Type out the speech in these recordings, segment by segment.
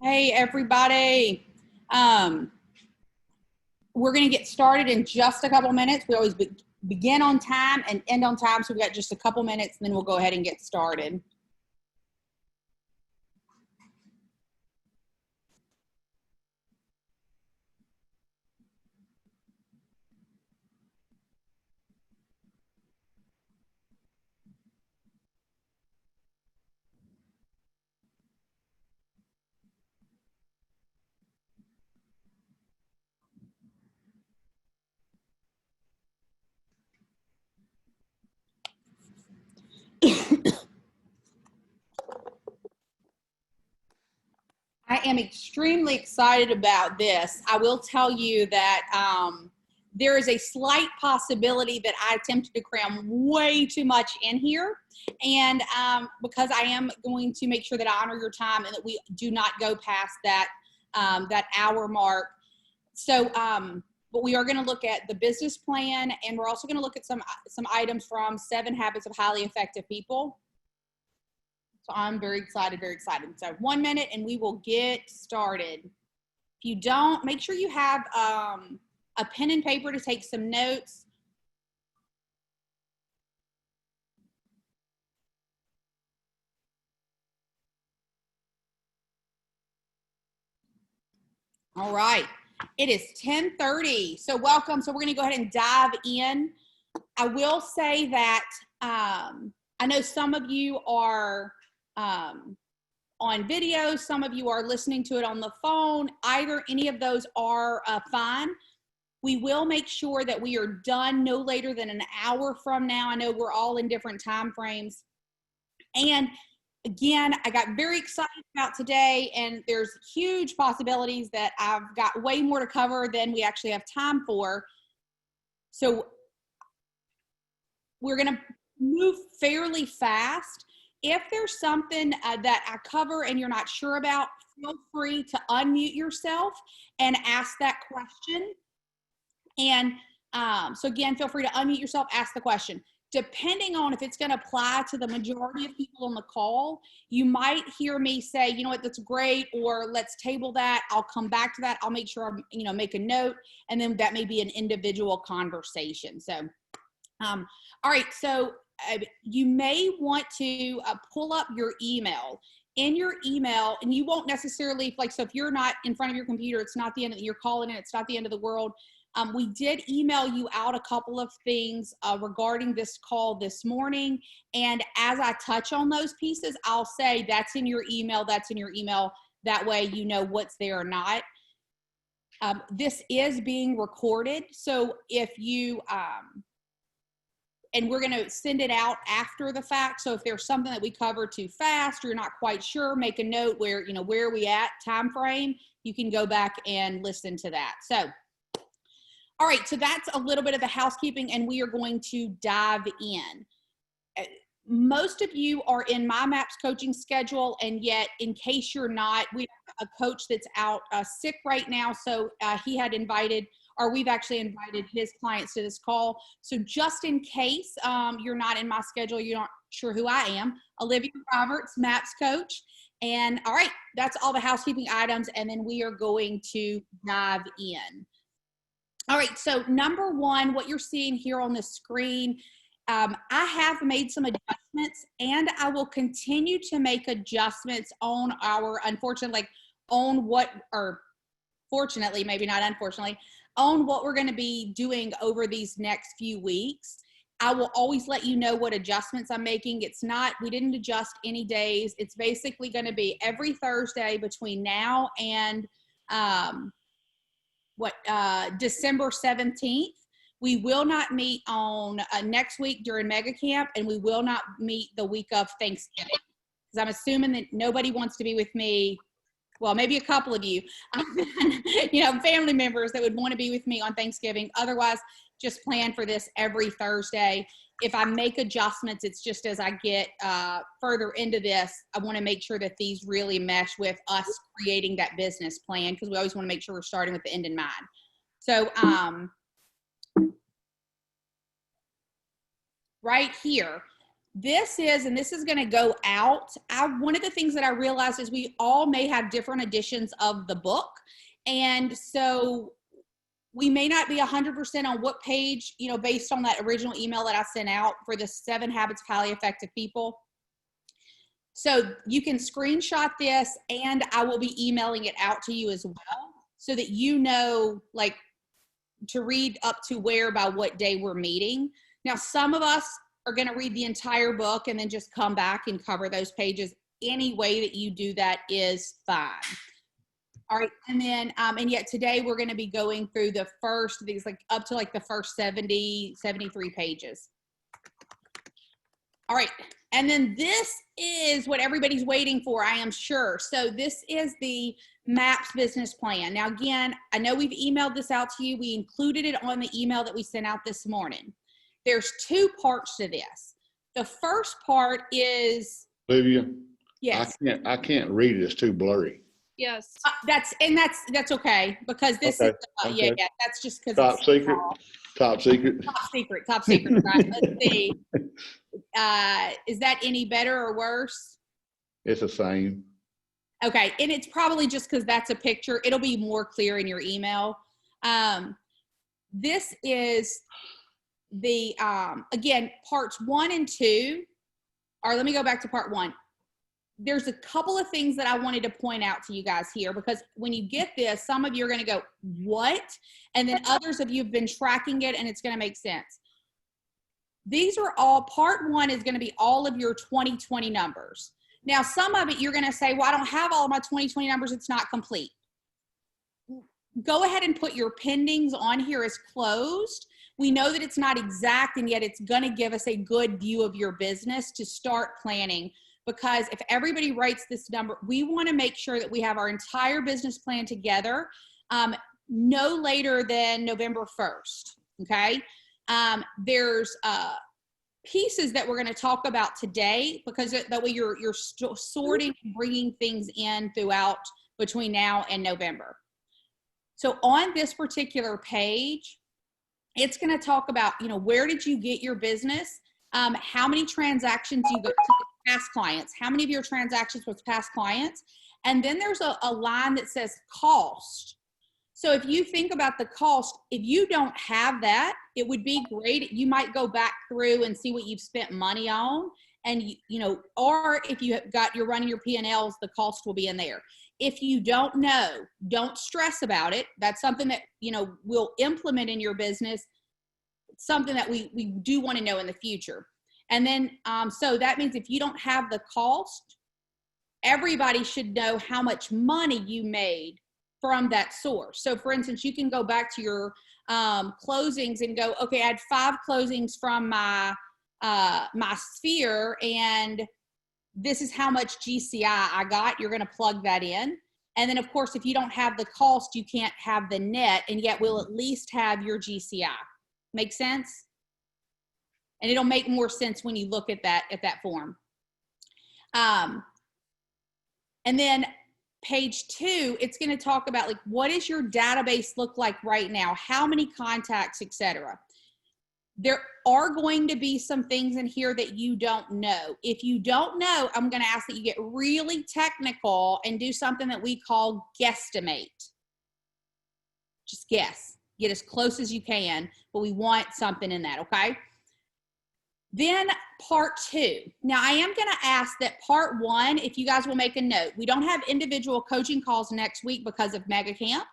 Hey, everybody. Um, we're going to get started in just a couple minutes. We always begin on time and end on time, so we've got just a couple minutes, and then we'll go ahead and get started. I am extremely excited about this. I will tell you that there is a slight possibility that I attempted to cram way too much in here. And because I am going to make sure that I honor your time and that we do not go past that, that hour mark. So, but we are going to look at the business plan, and we're also going to look at some items from 7 Habits of Highly Effective People. So I'm very excited, very excited. So 1 minute and we will get started. If you don't, make sure you have a pen and paper to take some notes. All right, it is 10:30. So welcome. So we're gonna go ahead and dive in. I will say that I know some of you are on video, some of you are listening to it on the phone. Either any of those are fine. We will make sure that we are done no later than an hour from now. I know we're all in different time frames. And again, I got very excited about today, and there's huge possibilities that I've got way more to cover than we actually have time for. So we're going to move fairly fast. If there's something that I cover and you're not sure about, feel free to unmute yourself and ask that question. And so again, feel free to unmute yourself, ask the question. Depending on if it's going to apply to the majority of people on the call, you might hear me say, you know what, that's great, or let's table that. I'll come back to that. I'll make sure I, make a note, and then that may be an individual conversation. So, all right. So you may want to pull up your email. In your email, and you won't necessarily, so if you're not in front of your computer, it's not the end of you're calling in, it's not the end of the world. We did email you out a couple of things regarding this call this morning. And as I touch on those pieces, I'll say that's in your email, that's in your email. That way you know what's there or not. This is being recorded. So if you, and we're going to send it out after the fact. So if there's something that we cover too fast or you're not quite sure, make a note where, where are we at time frame. You can go back and listen to that. So, all right, so that's a little bit of the housekeeping, and we are going to dive in. Most of you are in my MAPS coaching schedule, and yet in case you're not, we have a coach that's out sick right now, so he had invited, or we've actually invited his clients to this call. So just in case you're not in my schedule, you're not sure who I am, Olivia Roberts, MAPS coach. And all right, that's all the housekeeping items, and then we are going to dive in. All right, so number one, what you're seeing here on the screen, I have made some adjustments, and I will continue to make adjustments on our, unfortunately, on what, or fortunately, maybe not unfortunately, on what we're going to be doing over these next few weeks. I will always let you know what adjustments I'm making. It's not, we didn't adjust any days. It's basically going to be every Thursday between now and December 17th. We will not meet on next week during Mega Camp, and we will not meet the week of Thanksgiving, because I'm assuming that nobody wants to be with me. Well, maybe a couple of you, family members that would want to be with me on Thanksgiving. Otherwise, just plan for this every Thursday. If I make adjustments, it's just as I get further into this, I want to make sure that these really mesh with us creating that business plan, because we always want to make sure we're starting with the end in mind. So right here, this is going to go out. One of the things that I realized is we all may have different editions of the book. And so we may not be 100% on what page, based on that original email that I sent out for the 7 Habits of Highly Effective People. So you can screenshot this, and I will be emailing it out to you as well, so that like to read up to where by what day we're meeting. Now, some of us are going to read the entire book and then just come back and cover those pages. Any way that you do that is fine. All right. And then, and yet today we're going to be going through the first, these like up to like the first 70, 73 pages. All right. And then this is what everybody's waiting for, I am sure. So this is the MAPS business plan. Now, again, I know we've emailed this out to you. We included it on the email that we sent out this morning. There's 2 parts to this. The first part is, Olivia, yes. I can't read it. It's too blurry. Yes. That's okay, because this is, yeah, that's just because Top secret. Top secret. Top secret, right? Let's see. Is that any better or worse? It's the same. Okay, and it's probably just because that's a picture. It'll be more clear in your email. This is the, again, parts 1 and 2, or let me go back to part 1. There's a couple of things that I wanted to point out to you guys here, because when you get this, some of you are going to go, what? And then others of you have been tracking it and it's going to make sense. These are all, part 1 is going to be all of your 2020 numbers. Now, some of it you're going to say, well, I don't have all of my 2020 numbers. It's not complete. Go ahead and put your pendings on here as closed. We know that it's not exact, and yet it's going to give us a good view of your business to start planning. Because if everybody writes this number, we want to make sure that we have our entire business plan together no later than November 1st, okay? There's pieces that we're going to talk about today, because that way you're sorting and bringing things in throughout between now and November. So on this particular page, it's going to talk about, where did you get your business? How many transactions you got to past clients? How many of your transactions with past clients? And then there's a line that says cost. So if you think about the cost, if you don't have that, it would be great. You might go back through and see what you've spent money on, and or if you're running your P&Ls, the cost will be in there. If you don't know, don't stress about it. That's something that, we'll implement in your business. It's something that we do want to know in the future. And then, so that means if you don't have the cost, everybody should know how much money you made from that source. So for instance, you can go back to your closings and go, okay, I had 5 closings from my sphere, and this is how much GCI I got. You're going to plug that in. And then of course, if you don't have the cost, you can't have the net, and yet we'll at least have your GCI. Make sense? And it'll make more sense when you look at that form. And then page 2, it's going to talk about, like, what does your database look like right now? How many contacts, etc. There are going to be some things in here that you don't know. If you don't know, I'm going to ask that you get really technical and do something that we call guesstimate. Just guess. Get as close as you can, but we want something in that, okay? Then part 2. Now I am going to ask that part 1, if you guys will make a note, we don't have individual coaching calls next week because of Mega Camp.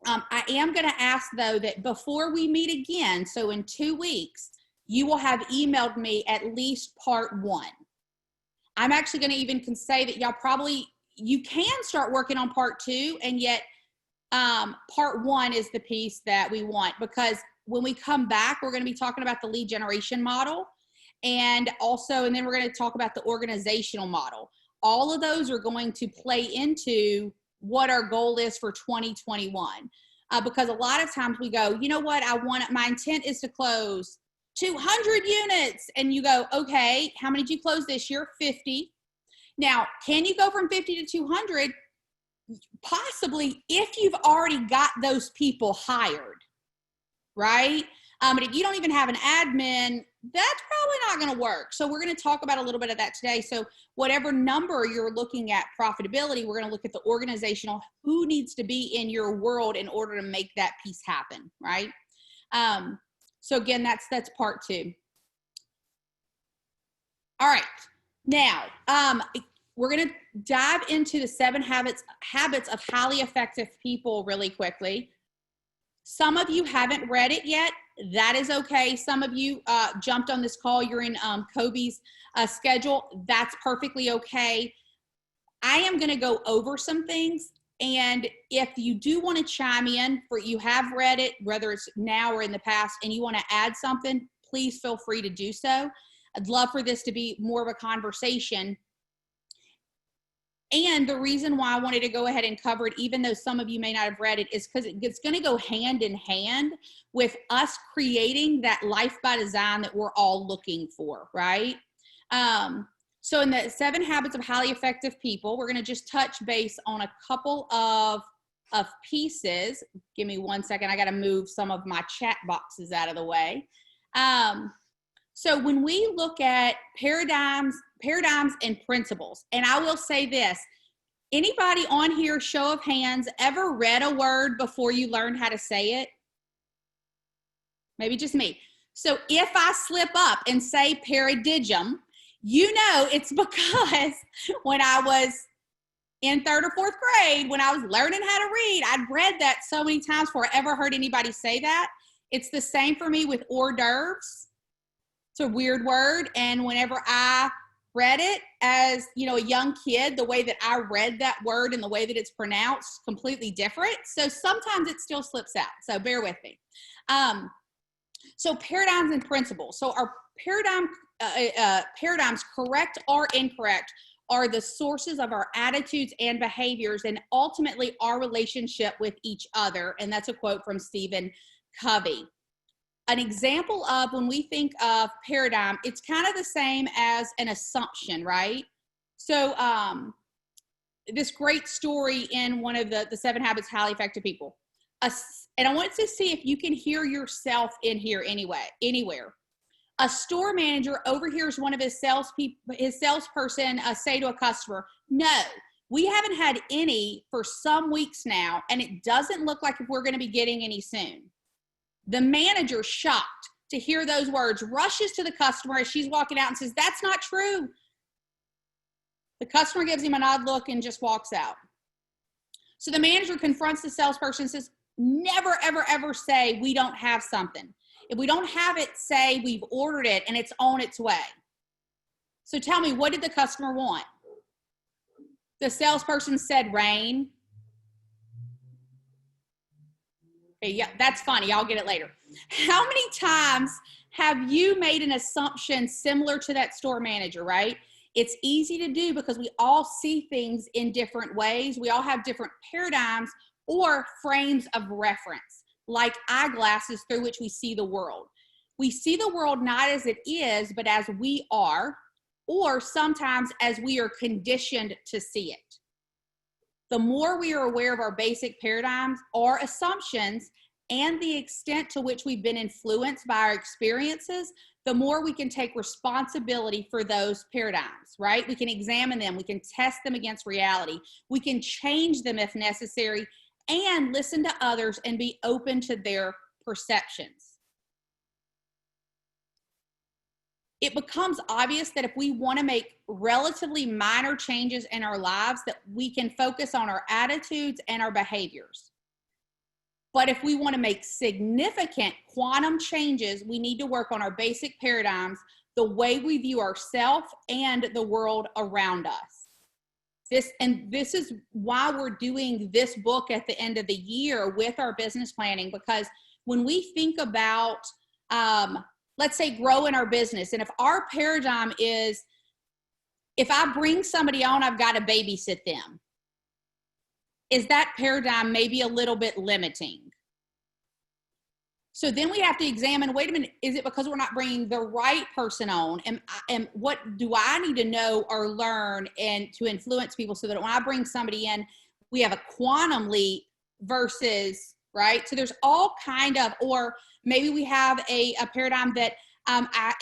I am going to ask though that before we meet again, so in 2 weeks, you will have emailed me at least part 1. I'm actually going to even say that you can start working on part 2, and yet part 1 is the piece that we want, because when we come back, we're going to be talking about the lead generation model, and then we're going to talk about the organizational model. All of those are going to play into what our goal is for 2021. Because a lot of times we go, you know what, my intent is to close 200 units. And you go, okay, how many did you close this year? 50. Now, can you go from 50 to 200? Possibly, if you've already got those people hired. Right? But if you don't even have an admin, that's probably not going to work. So we're going to talk about a little bit of that today. So whatever number you're looking at profitability, we're going to look at the organizational, who needs to be in your world in order to make that piece happen, right? So again, that's part 2. All right. Now, we're going to dive into the 7 habits of highly effective people really quickly. Some of you haven't read it yet. That is okay. Some of you jumped on this call. You're in Kobe's schedule. That's perfectly okay. I am going to go over some things. And if you do want to chime in, for you have read it, whether it's now or in the past, and you want to add something, please feel free to do so. I'd love for this to be more of a conversation. And the reason why I wanted to go ahead and cover it, even though some of you may not have read it, is because it's going to go hand in hand with us creating that life by design that we're all looking for, right? So in the 7 habits of highly effective people, we're going to just touch base on a couple of pieces. Give me 1 second. I got to move some of my chat boxes out of the way. So when we look at paradigms and principles, and I will say this, anybody on here, show of hands, ever read a word before you learned how to say it? Maybe just me. So if I slip up and say paradigm, you know it's because when I was in 3rd or 4th grade, when I was learning how to read, I'd read that so many times before I ever heard anybody say that. It's the same for me with hors d'oeuvres. It's a weird word. And whenever I read it as, you know, a young kid, the way that I read that word and the way that it's pronounced, completely different. So sometimes it still slips out. So bear with me. So paradigms and principles. So our paradigms, correct or incorrect, are the sources of our attitudes and behaviors and ultimately our relationship with each other. And that's a quote from Stephen Covey. An example of when we think of paradigm, it's kind of the same as an assumption, right? So this great story in one of the 7 habits of highly effective people. And I want to see if you can hear yourself in here anywhere. A store manager overhears one of his salesperson say to a customer, "No, we haven't had any for some weeks now, and it doesn't look like we're going to be getting any soon." The manager, shocked to hear those words, rushes to the customer as she's walking out and says, "That's not true." The customer gives him an odd look and just walks out. So the manager confronts the salesperson and says, "Never, ever, ever say we don't have something. If we don't have it, say we've ordered it and it's on its way." So tell me, what did the customer want? The salesperson said rain. Okay, yeah, that's funny. I'll get it later. How many times have you made an assumption similar to that store manager, right? It's easy to do because we all see things in different ways. We all have different paradigms or frames of reference, like eyeglasses through which we see the world. We see the world not as it is, but as we are, or sometimes as we are conditioned to see it. The more we are aware of our basic paradigms or assumptions and the extent to which we've been influenced by our experiences, the more we can take responsibility for those paradigms, right? We can examine them. We can test them against reality. We can change them if necessary and listen to others and be open to their perceptions. It becomes obvious that if we want to make relatively minor changes in our lives, that we can focus on our attitudes and our behaviors. But if we want to make significant quantum changes, we need to work on our basic paradigms, the way we view ourselves and the world around us. This is why we're doing this book at the end of the year with our business planning, because when we think about let's say grow in our business. And if our paradigm is, if I bring somebody on, I've got to babysit them. Is that paradigm maybe a little bit limiting? So then we have to examine, wait a minute, is it because we're not bringing the right person on? And what do I need to know or learn and to influence people so that when I bring somebody in, we have a quantum leap versus right? So there's all kind of, or maybe we have a paradigm that I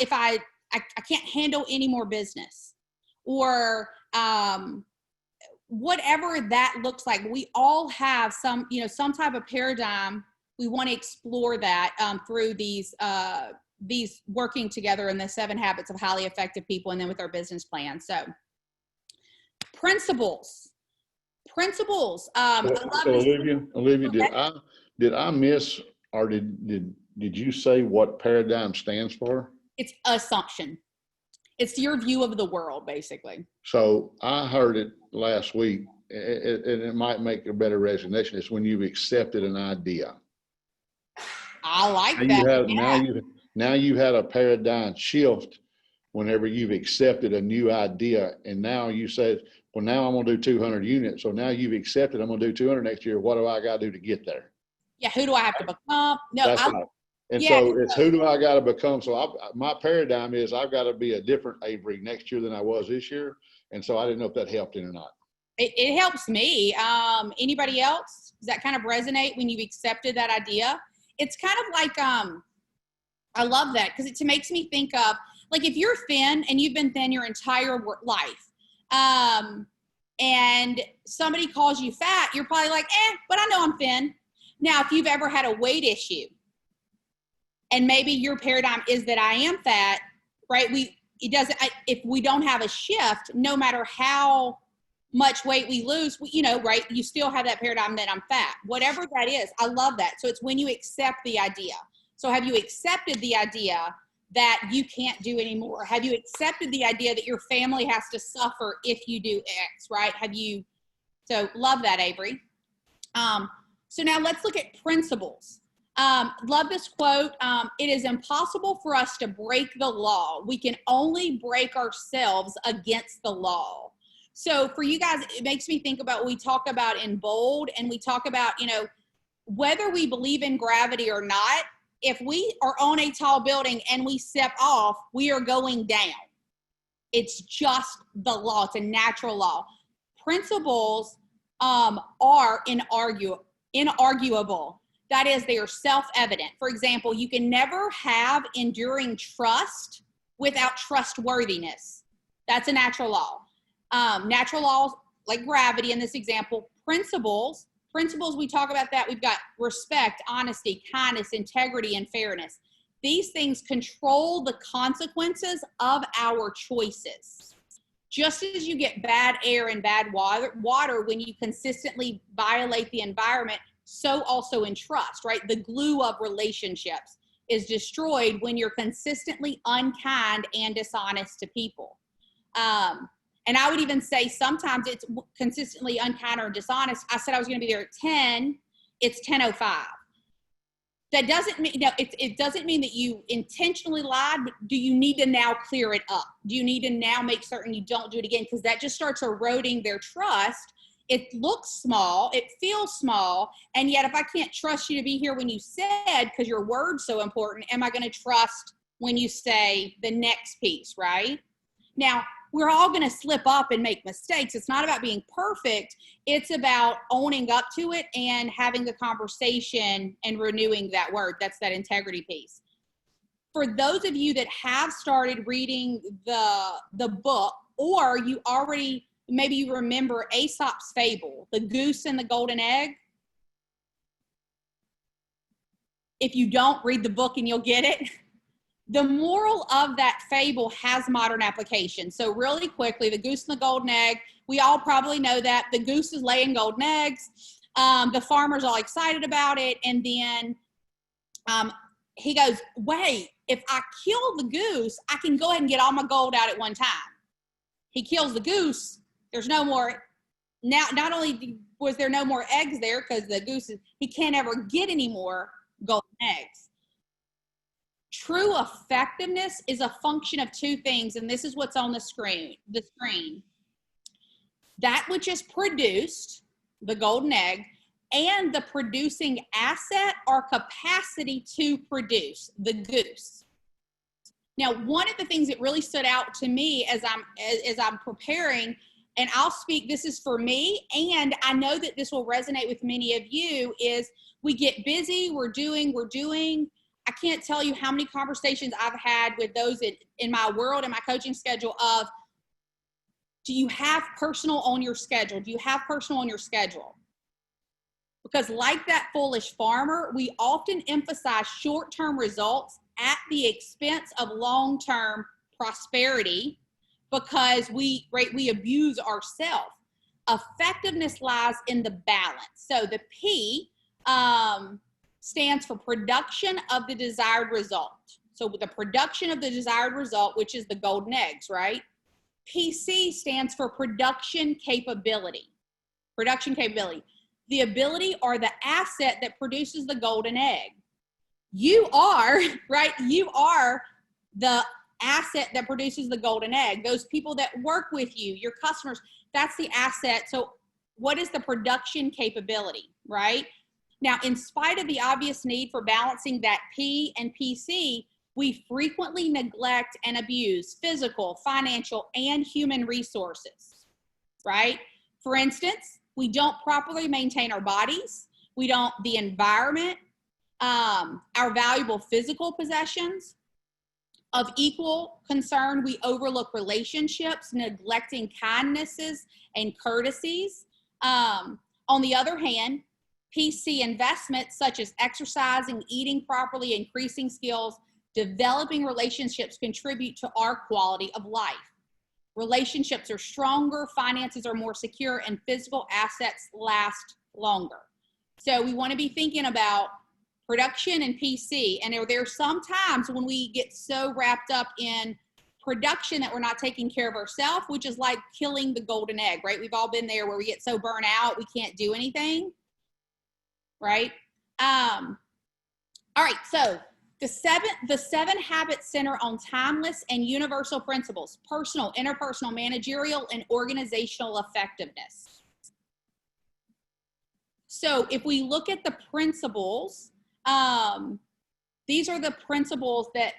can't handle any more business, or whatever that looks like. We all have some, some type of paradigm. We want to explore that through these working together in the 7 habits of highly effective people, and then with our business plan. So principles. I love So this. Olivia, did I miss, or did you say what paradigm stands for? It's assumption. It's your view of the world, basically. So I heard it last week, and it might make a better resignation. It's when you've accepted an idea. I like that. Now you've had a paradigm shift whenever you've accepted a new idea, and now you said, well, now I'm going to do 200 units. So now you've accepted I'm going to do 200 next year. What do I got to do to get there? Yeah, who do I have to become? No, That's right. And so it's who do I got to become? So my paradigm is I've got to be a different Avery next year than I was this year. And so I didn't know if that helped in or not. It helps me. Anybody else? Does that kind of resonate when you've accepted that idea? It's kind of like, I love that, because it makes me think of, like, if you're thin and you've been thin your entire life, and somebody calls you fat, you're probably like, but I know I'm thin. Now, if you've ever had a weight issue, and maybe your paradigm is that I am fat, right? If we don't have a shift, no matter how much weight we lose, right? You still have that paradigm that I'm fat, whatever that is. I love that. So it's when you accept the idea. So have you accepted the idea that you can't do anymore? Have you accepted the idea that your family has to suffer if you do X, right? So love that, Avery. So now let's look at principles. Love this quote. It is impossible for us to break the law. We can only break ourselves against the law. So for you guys, it makes me think about what we talk about in bold, and we talk about, whether we believe in gravity or not, if we are on a tall building and we step off, we are going down. It's just the law. It's a natural law. Principles are inarguable. That is, they are self-evident. For example, you can never have enduring trust without trustworthiness. That's a natural law. Natural laws, like gravity in this example. Principles, we talk about that. We've got respect, honesty, kindness, integrity, and fairness. These things control the consequences of our choices. Just as you get bad air and bad water when you consistently violate the environment, so also in trust, right? The glue of relationships is destroyed when you're consistently unkind and dishonest to people. And I would even say sometimes it's consistently unkind or dishonest. I said I was going to be there at 10. It's 10:05. That doesn't mean, it doesn't mean that you intentionally lied, but do you need to now clear it up? Do you need to now make certain you don't do it again? Because that just starts eroding their trust. It looks small, it feels small, and yet if I can't trust you to be here when you said, because your word's so important, am I going to trust when you say the next piece, right? Now, we're all going to slip up and make mistakes. It's not about being perfect. It's about owning up to it and having the conversation and renewing that word. That's that integrity piece. For those of you that have started reading the book, or you already, maybe you remember Aesop's fable, The Goose and the Golden Egg. If you don't, read the book and you'll get it. The moral of that fable has modern application. So really quickly, the goose and the golden egg, we all probably know that. The goose is laying golden eggs. The farmer's all excited about it. And then he goes, wait, if I kill the goose, I can go ahead and get all my gold out at one time. He kills the goose. There's no more. Now, not only was there no more eggs there because the goose, he can't ever get any more golden eggs. True effectiveness is a function of two things, and this is what's on the screen. That which is produced, the golden egg, and the producing asset or capacity to produce, the goose. Now, one of the things that really stood out to me as I'm preparing and I'll speak, this is for me, and I know that this will resonate with many of you, is we get busy, we're doing. I can't tell you how many conversations I've had with those in my world, in my coaching schedule of, do you have personal on your schedule? Do you have personal on your schedule? Because like that foolish farmer, we often emphasize short-term results at the expense of long-term prosperity because we abuse ourselves. Effectiveness lies in the balance. So the P stands for production of the desired result. So the production of the desired result, which is the golden eggs, right? PC stands for production capability. Production capability. The ability or the asset that produces the golden egg. You are, right? You are the asset that produces the golden egg. Those people that work with you, your customers, that's the asset. So what is the production capability, right? Now, in spite of the obvious need for balancing that P and PC, we frequently neglect and abuse physical, financial, and human resources, right? For instance, we don't properly maintain our bodies. We don't, the environment, our valuable physical possessions. Of equal concern, we overlook relationships, neglecting kindnesses and courtesies. On the other hand, PC investments such as exercising, eating properly, increasing skills, developing relationships contribute to our quality of life. Relationships are stronger, finances are more secure, and physical assets last longer. So we want to be thinking about production and PC. And there are some times when we get so wrapped up in production that we're not taking care of ourselves, which is like killing the golden egg, right? We've all been there where we get so burnt out we can't do anything, right? All right, so the seven habits center on timeless and universal principles: personal, interpersonal, managerial, and organizational effectiveness. So if we look at the principles, these are the principles that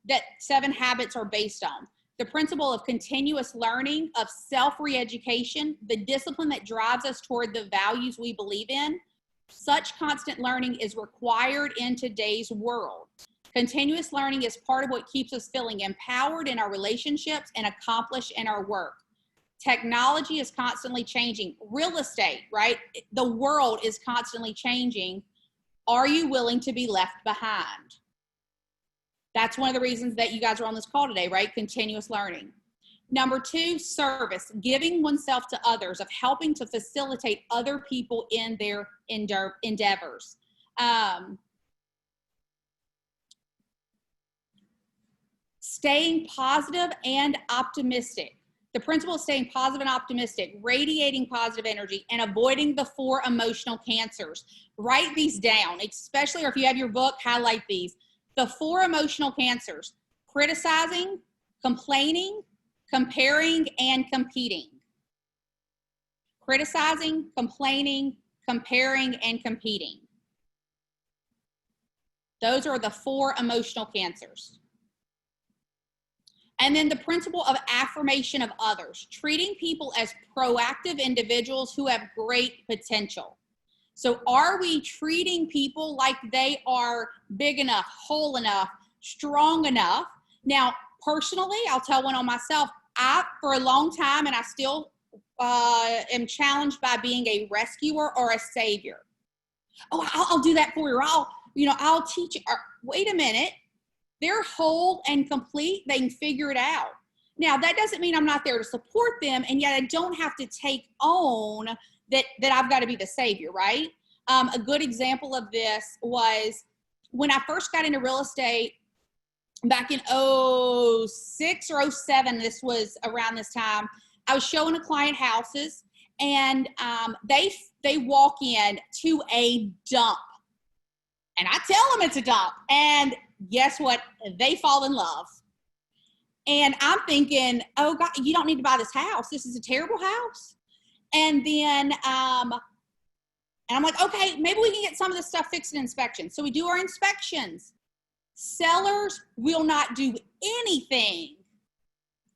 that 7 habits are based on. The principle of continuous learning, of self-re-education, the discipline that drives us toward the values we believe in. Such constant learning is required in today's world. Continuous learning is part of what keeps us feeling empowered in our relationships and accomplished in our work. Technology is constantly changing. Real estate, right? The world is constantly changing. Are you willing to be left behind? That's one of the reasons that you guys are on this call today, right? Continuous learning. Number 2, service, giving oneself to others, of helping to facilitate other people in their endeavors. Staying positive and optimistic. The principle of staying positive and optimistic, radiating positive energy, and avoiding the 4 emotional cancers. Write these down, especially, or if you have your book, highlight these. The 4 emotional cancers: criticizing, complaining, comparing, and competing. Criticizing, complaining, comparing, and competing. Those are the 4 emotional cancers. And then the principle of affirmation of others, treating people as proactive individuals who have great potential. So are we treating people like they are big enough, whole enough, strong enough? Now, personally, I'll tell one on myself. For a long time, and I still am challenged by being a rescuer or a savior. Oh, I'll do that for you. I'll teach you. Wait a minute. They're whole and complete. They can figure it out. Now, that doesn't mean I'm not there to support them, and yet I don't have to take on that I've got to be the savior, right? A good example of this was when I first got into real estate back in 06 or 07. This was around this time. I was showing a client houses, and they walk in to a dump, and I tell them it's a dump, and guess what? They fall in love. And I'm thinking, oh God, you don't need to buy this house. This is a terrible house. And then, and I'm like, okay, maybe we can get some of this stuff fixed in inspection. So we do our inspections. Sellers will not do anything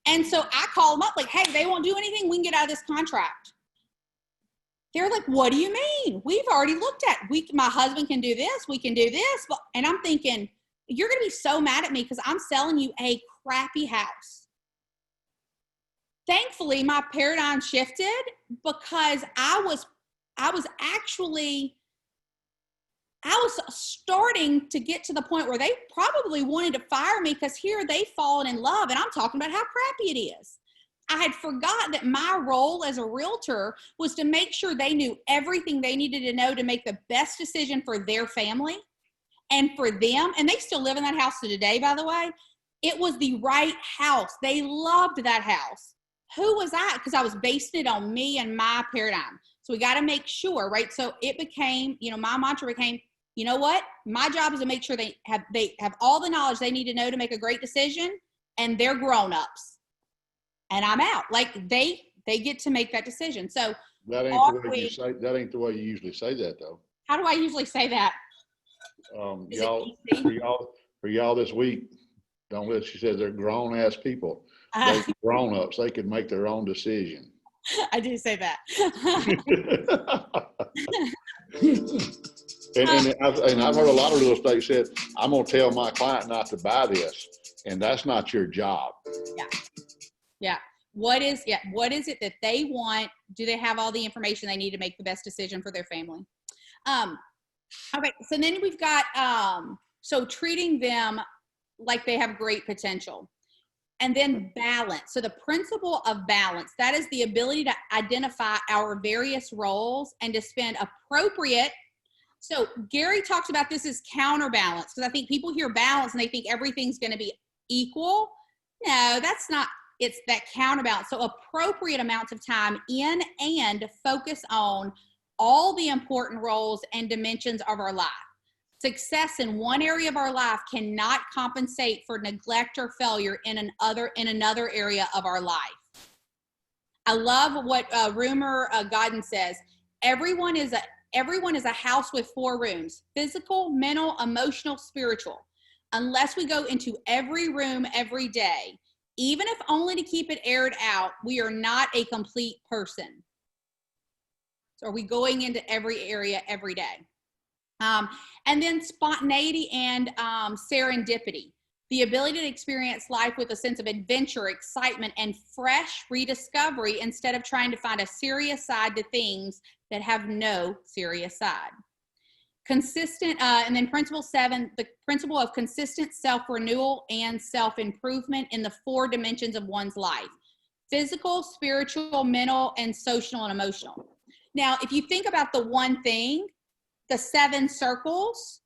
And so I call them up like, hey, they won't do anything. We can get out of this contract. They're like, what do you mean? We've already looked at, my husband can do this. We can do this. And I'm thinking, you're going to be so mad at me because I'm selling you a crappy house. Thankfully, my paradigm shifted because I was starting to get to the point where they probably wanted to fire me because here they've fallen in love and I'm talking about how crappy it is. I had forgotten that my role as a realtor was to make sure they knew everything they needed to know to make the best decision for their family and for them. And they still live in that house to today, by the way. It was the right house. They loved that house. Who was I? Because I was basing it on me and my paradigm. So we got to make sure, right? So it became, my mantra became, you know what? My job is to make sure they have all the knowledge they need to know to make a great decision, and they're grown-ups. And I'm out. Like they get to make that decision. So that ain't the way you usually say that, though. How do I usually say that? For y'all this week, don't listen. She says they're grown-ass people. They're grown-ups. They can make their own decision. I do say that. and I've heard a lot of real estate said, I'm going to tell my client not to buy this. And that's not your job. Yeah. What is it that they want? Do they have all the information they need to make the best decision for their family? Okay. So then we've got, so treating them like they have great potential. And then balance. So the principle of balance, that is the ability to identify our various roles and to spend appropriate. So Gary talks about this as counterbalance, because I think people hear balance and they think everything's going to be equal. No, that's not. It's that counterbalance. So appropriate amounts of time in and focus on all the important roles and dimensions of our life. Success in one area of our life cannot compensate for neglect or failure in another area of our life. I love what Rumer Godden says. Everyone is a house with 4 rooms: physical, mental, emotional, spiritual. Unless we go into every room every day, even if only to keep it aired out, we are not a complete person. So are we going into every area every day? And then spontaneity and serendipity, the ability to experience life with a sense of adventure, excitement, and fresh rediscovery instead of trying to find a serious side to things that have no serious side. Consistent, and then principle 7, the principle of consistent self-renewal and self-improvement in the 4 dimensions of one's life: physical, spiritual, mental, and social and emotional. Now, if you think about the one thing, the 7 circles,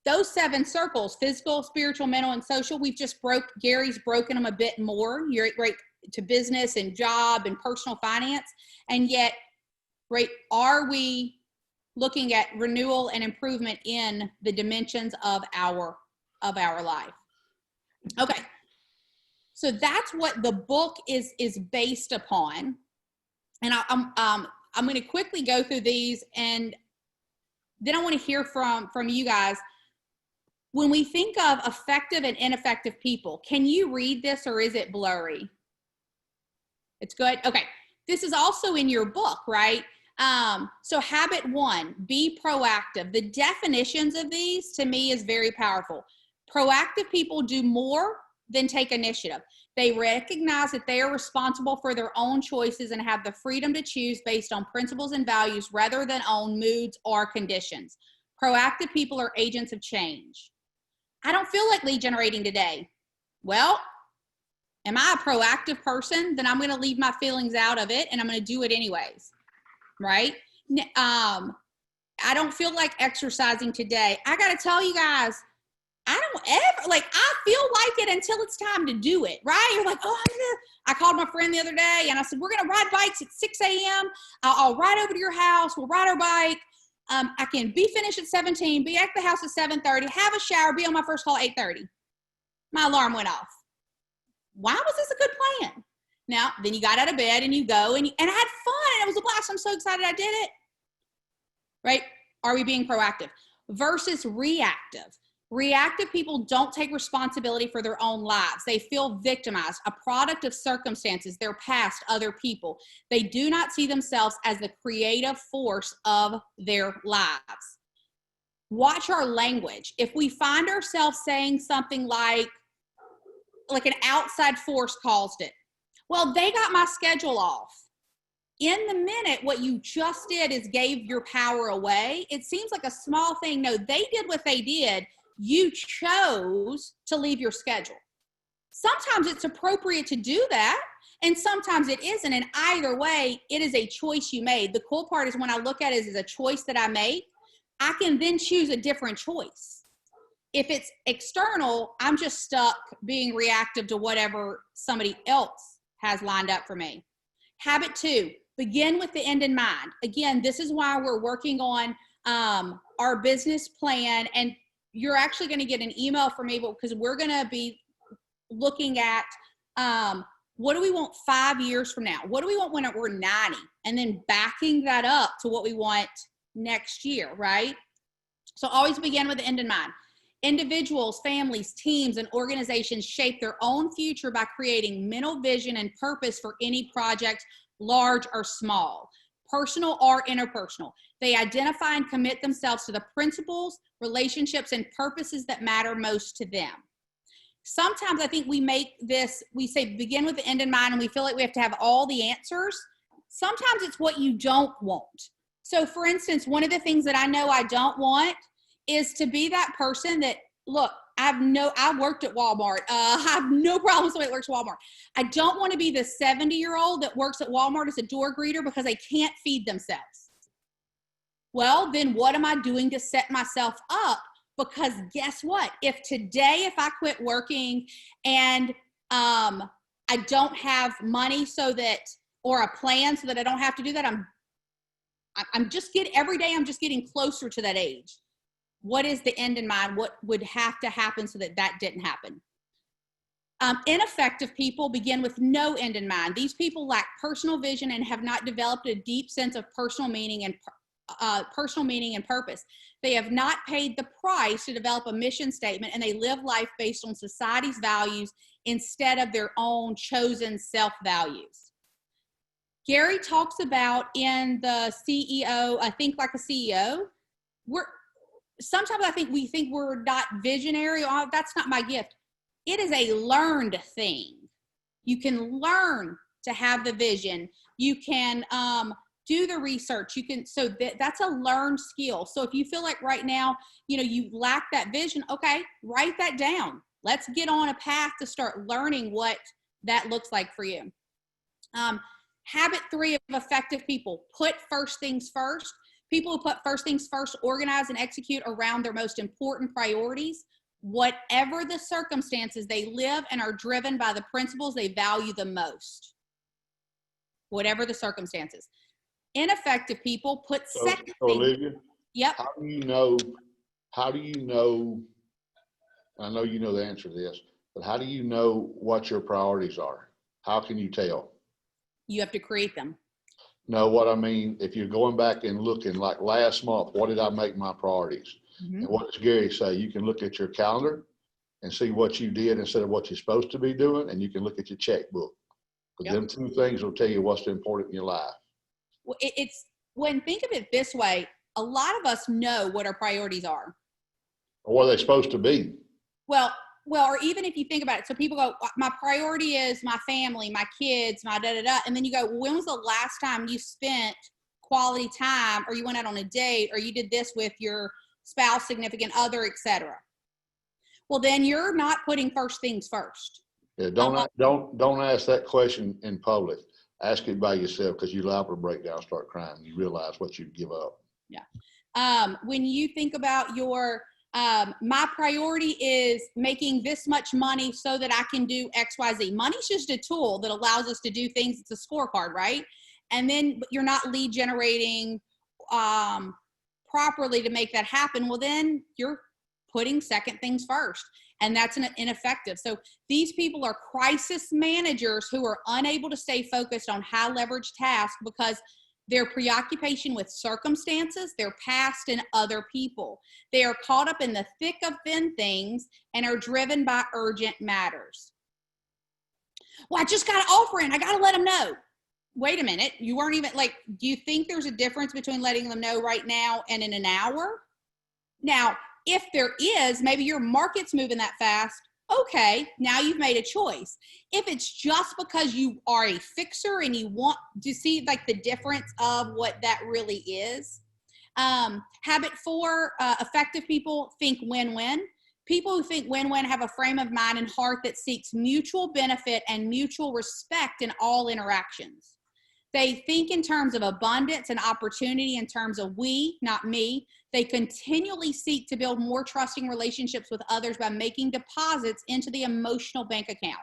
those 7 circles, physical, spiritual, mental, and social, Gary's broken them a bit more, right, to business and job and personal finance. And yet, right, are we looking at renewal and improvement in the dimensions of our life? Okay. So that's what the book is based upon. And I'm going to quickly go through these, and then I want to hear from you guys. When we think of effective and ineffective people, can you read this or is it blurry? It's good. Okay. This is also in your book, right? So habit 1, be proactive. The definitions of these to me is very powerful. Proactive people do more than take initiative. They recognize that they are responsible for their own choices and have the freedom to choose based on principles and values rather than on moods or conditions. Proactive people are agents of change. I don't feel like lead generating today. Well, am I a proactive person? Then I'm going to leave my feelings out of it and I'm going to do it anyways, right? I don't feel like exercising today. I got to tell you guys, I don't ever, I feel like it until it's time to do it, right? You're like, I called my friend the other day and I said, we're going to ride bikes at 6 a.m. I'll ride over to your house. We'll ride our bike. I can be finished at 17, be at the house at 7:30, have a shower, be on my first call at 8:30. My alarm went off. Why was this a good plan? Now, then you got out of bed and you go and I had fun and it was a blast. I'm so excited I did it. Right? Are we being proactive versus reactive? Reactive people don't take responsibility for their own lives. They feel victimized, a product of circumstances, their past, other people. They do not see themselves as the creative force of their lives. Watch our language. If we find ourselves saying something like an outside force caused it, well, they got my schedule off. In the minute, what you just did is gave your power away. It seems like a small thing. No, they did what they did. You chose to leave your schedule. Sometimes it's appropriate to do that, and sometimes it isn't. And either way, it is a choice you made. The cool part is when I look at it as a choice that I make, I can then choose a different choice. If it's external, I'm just stuck being reactive to whatever somebody else has lined up for me. Habit 2, begin with the end in mind. Again, this is why we're working on our business plan, and you're actually going to get an email from me because we're going to be looking at what do we want 5 years from now? What do we want when we're 90? And then backing that up to what we want next year, right? So always begin with the end in mind. Individuals, families, teams, and organizations shape their own future by creating mental vision and purpose for any project, large or small, personal or interpersonal. They identify and commit themselves to the principles, relationships, and purposes that matter most to them. Sometimes I think we say begin with the end in mind, and we feel like we have to have all the answers. Sometimes it's what you don't want. So for instance, one of the things that I know I don't want is to be that person that, look, I worked at Walmart. I have no problem with somebody that works at Walmart. I don't want to be the 70-year-old that works at Walmart as a door greeter because they can't feed themselves. Well, then what am I doing to set myself up? Because guess what? If I quit working and I don't have money or a plan so that I don't have to do that, every day I'm just getting closer to that age. What is the end in mind? What would have to happen so that didn't happen? Ineffective people begin with no end in mind. These people lack personal vision and have not developed a deep sense of personal meaning and purpose. They have not paid the price to develop a mission statement, and they live life based on society's values instead of their own chosen self-values. Gary talks about in the CEO, I Think Like a CEO, sometimes I think we think we're not visionary. Oh, that's not my gift. It is a learned thing. You can learn to have the vision. You can do the research. That's a learned skill. So if you feel like right now, you lack that vision, okay, write that down. Let's get on a path to start learning what that looks like for you. Habit 3 of effective people, put first things first. People who put first things first organize and execute around their most important priorities. Whatever the circumstances, they live and are driven by the principles they value the most. Whatever the circumstances. Ineffective people put second things. Olivia, yep. How do you know, I know you know the answer to this, but how do you know what your priorities are? How can you tell? You have to create them. No, what I mean, if you're going back and looking, like last month, what did I make my priorities? Mm-hmm. And what does Gary say? You can look at your calendar and see what you did instead of what you're supposed to be doing, and you can look at your checkbook. Because them two things will tell you what's important in your life. Well, think of it this way, a lot of us know what our priorities are. Or what are they supposed to be? Well, or even if you think about it, so people go, my priority is my family, my kids, my da-da-da. And then you go, when was the last time you spent quality time, or you went out on a date, or you did this with your spouse, significant other, etc.? Well, then you're not putting first things first. Yeah, don't ask that question in public. Ask it by yourself, because you liable to break down, start crying. You realize what you give up. Yeah. When you think about your my priority is making this much money so that I can do X, Y, Z. Money's just a tool that allows us to do things. It's a scorecard, right? And then you're not lead generating properly to make that happen. Well, then you're putting second things first, and that's ineffective. So these people are crisis managers who are unable to stay focused on high leverage tasks because their preoccupation with circumstances, their past, and other people. They are caught up in the thick of thin things and are driven by urgent matters. Well, I just got an offer in. I got to let them know. Wait a minute. You weren't even like, do you think there's a difference between letting them know right now and in an hour? Now, if there is, maybe your market's moving that fast. Okay, now you've made a choice. If it's just because you are a fixer and you want to see like the difference of what that really is. Habit 4, effective people think win-win. People who think win-win have a frame of mind and heart that seeks mutual benefit and mutual respect in all interactions. They think in terms of abundance and opportunity, in terms of we, not me. They continually seek to build more trusting relationships with others by making deposits into the emotional bank account.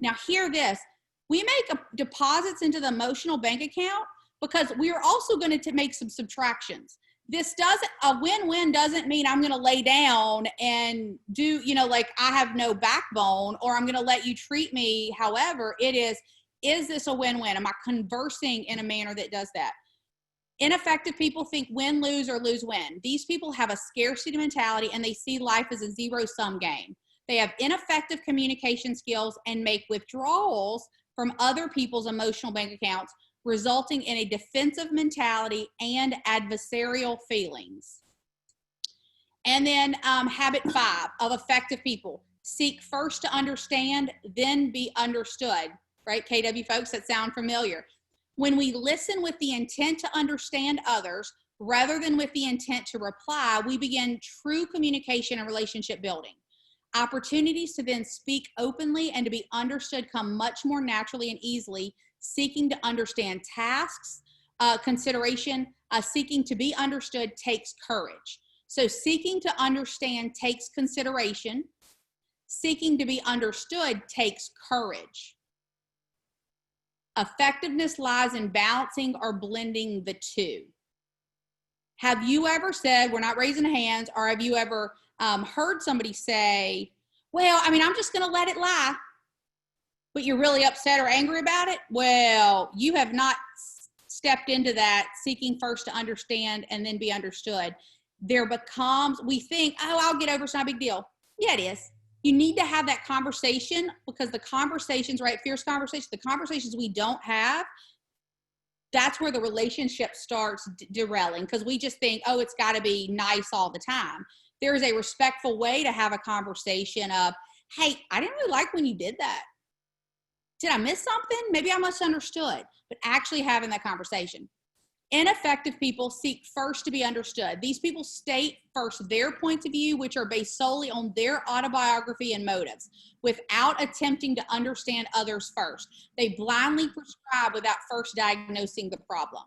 Now, hear this. We make deposits into the emotional bank account because we are also going to make some subtractions. A win-win doesn't mean I'm going to lay down and do, like I have no backbone, or I'm going to let you treat me however. It is this a win-win? Am I conversing in a manner that does that? Ineffective people think win-lose or lose-win. These people have a scarcity mentality and they see life as a zero-sum game. They have ineffective communication skills and make withdrawals from other people's emotional bank accounts, resulting in a defensive mentality and adversarial feelings. And then habit 5 of effective people: seek first to understand, then be understood. Right, KW folks, that sound familiar. When we listen with the intent to understand others rather than with the intent to reply, we begin true communication and relationship building. Opportunities to then speak openly and to be understood come much more naturally and easily. Seeking to understand tasks, consideration, seeking to be understood takes courage. So seeking to understand takes consideration. Seeking to be understood takes courage. Effectiveness lies in balancing or blending the two. Have you ever said, we're not raising hands, or have you ever heard somebody say, well, I'm just going to let it lie, but you're really upset or angry about it? Well, you have not stepped into that seeking first to understand and then be understood. We think, oh, I'll get over, it's not a big deal. Yeah, it is. You need to have that conversation, because the conversations, right, fierce conversations, the conversations we don't have, that's where the relationship starts derailing, because we just think, oh, it's got to be nice all the time. There is a respectful way to have a conversation of, hey, I didn't really like when you did that. Did I miss something? Maybe I misunderstood. But actually having that conversation. Ineffective people seek first to be understood. These people state first their points of view, which are based solely on their autobiography and motives, without attempting to understand others first. They blindly prescribe without first diagnosing the problem.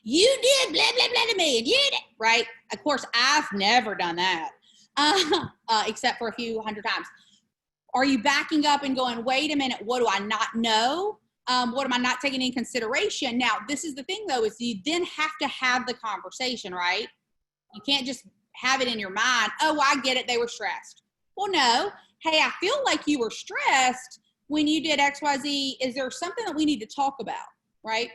You did blah, blah, blah to me, and you did, right? Of course, I've never done that, except for a few hundred times. Are you backing up and going, wait a minute, what do I not know? What am I not taking into consideration? Now, this is the thing, though, is you then have to have the conversation, right? You can't just have it in your mind. Oh, I get it. They were stressed. Well, no. Hey, I feel like you were stressed when you did X, Y, Z. Is there something that we need to talk about, right?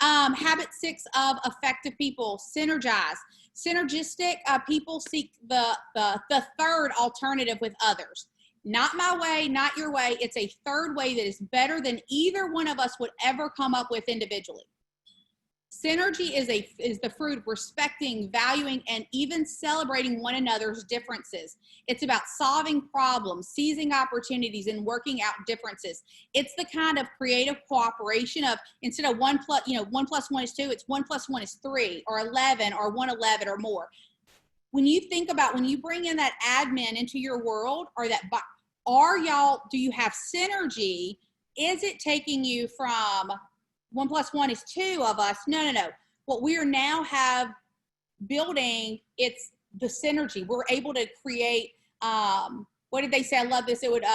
Habit 6 of effective people: synergize. Synergistic people seek the third alternative with others. Not my way, not your way. It's a third way that is better than either one of us would ever come up with individually. Synergy is the fruit of respecting, valuing, and even celebrating one another's differences. It's about solving problems, seizing opportunities, and working out differences. It's the kind of creative cooperation of, instead of 1 plus 1 is 2, it's 1 plus 1 is 3 or 11 or 111 or more. When you think about, when you bring in that admin into your world, or that, do you have synergy? Is it taking you from 1 plus 1 is 2 of us? No. What we are now building, it's the synergy. We're able to create, what did they say? I love this. It would,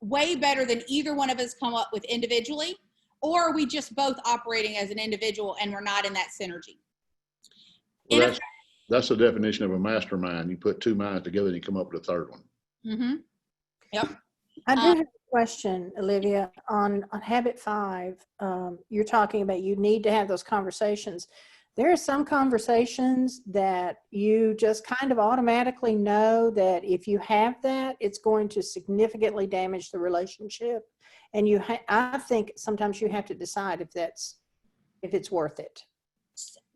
way better than either one of us come up with individually, or are we just both operating as an individual and we're not in that synergy? Well, that's the definition of a mastermind. You put two minds together and you come up with a third one. Mm-hmm. Yep. I do have a question, Olivia, on habit 5. You're talking about you need to have those conversations. There are some conversations that you just kind of automatically know that if you have that, it's going to significantly damage the relationship. And I think sometimes you have to decide if it's worth it.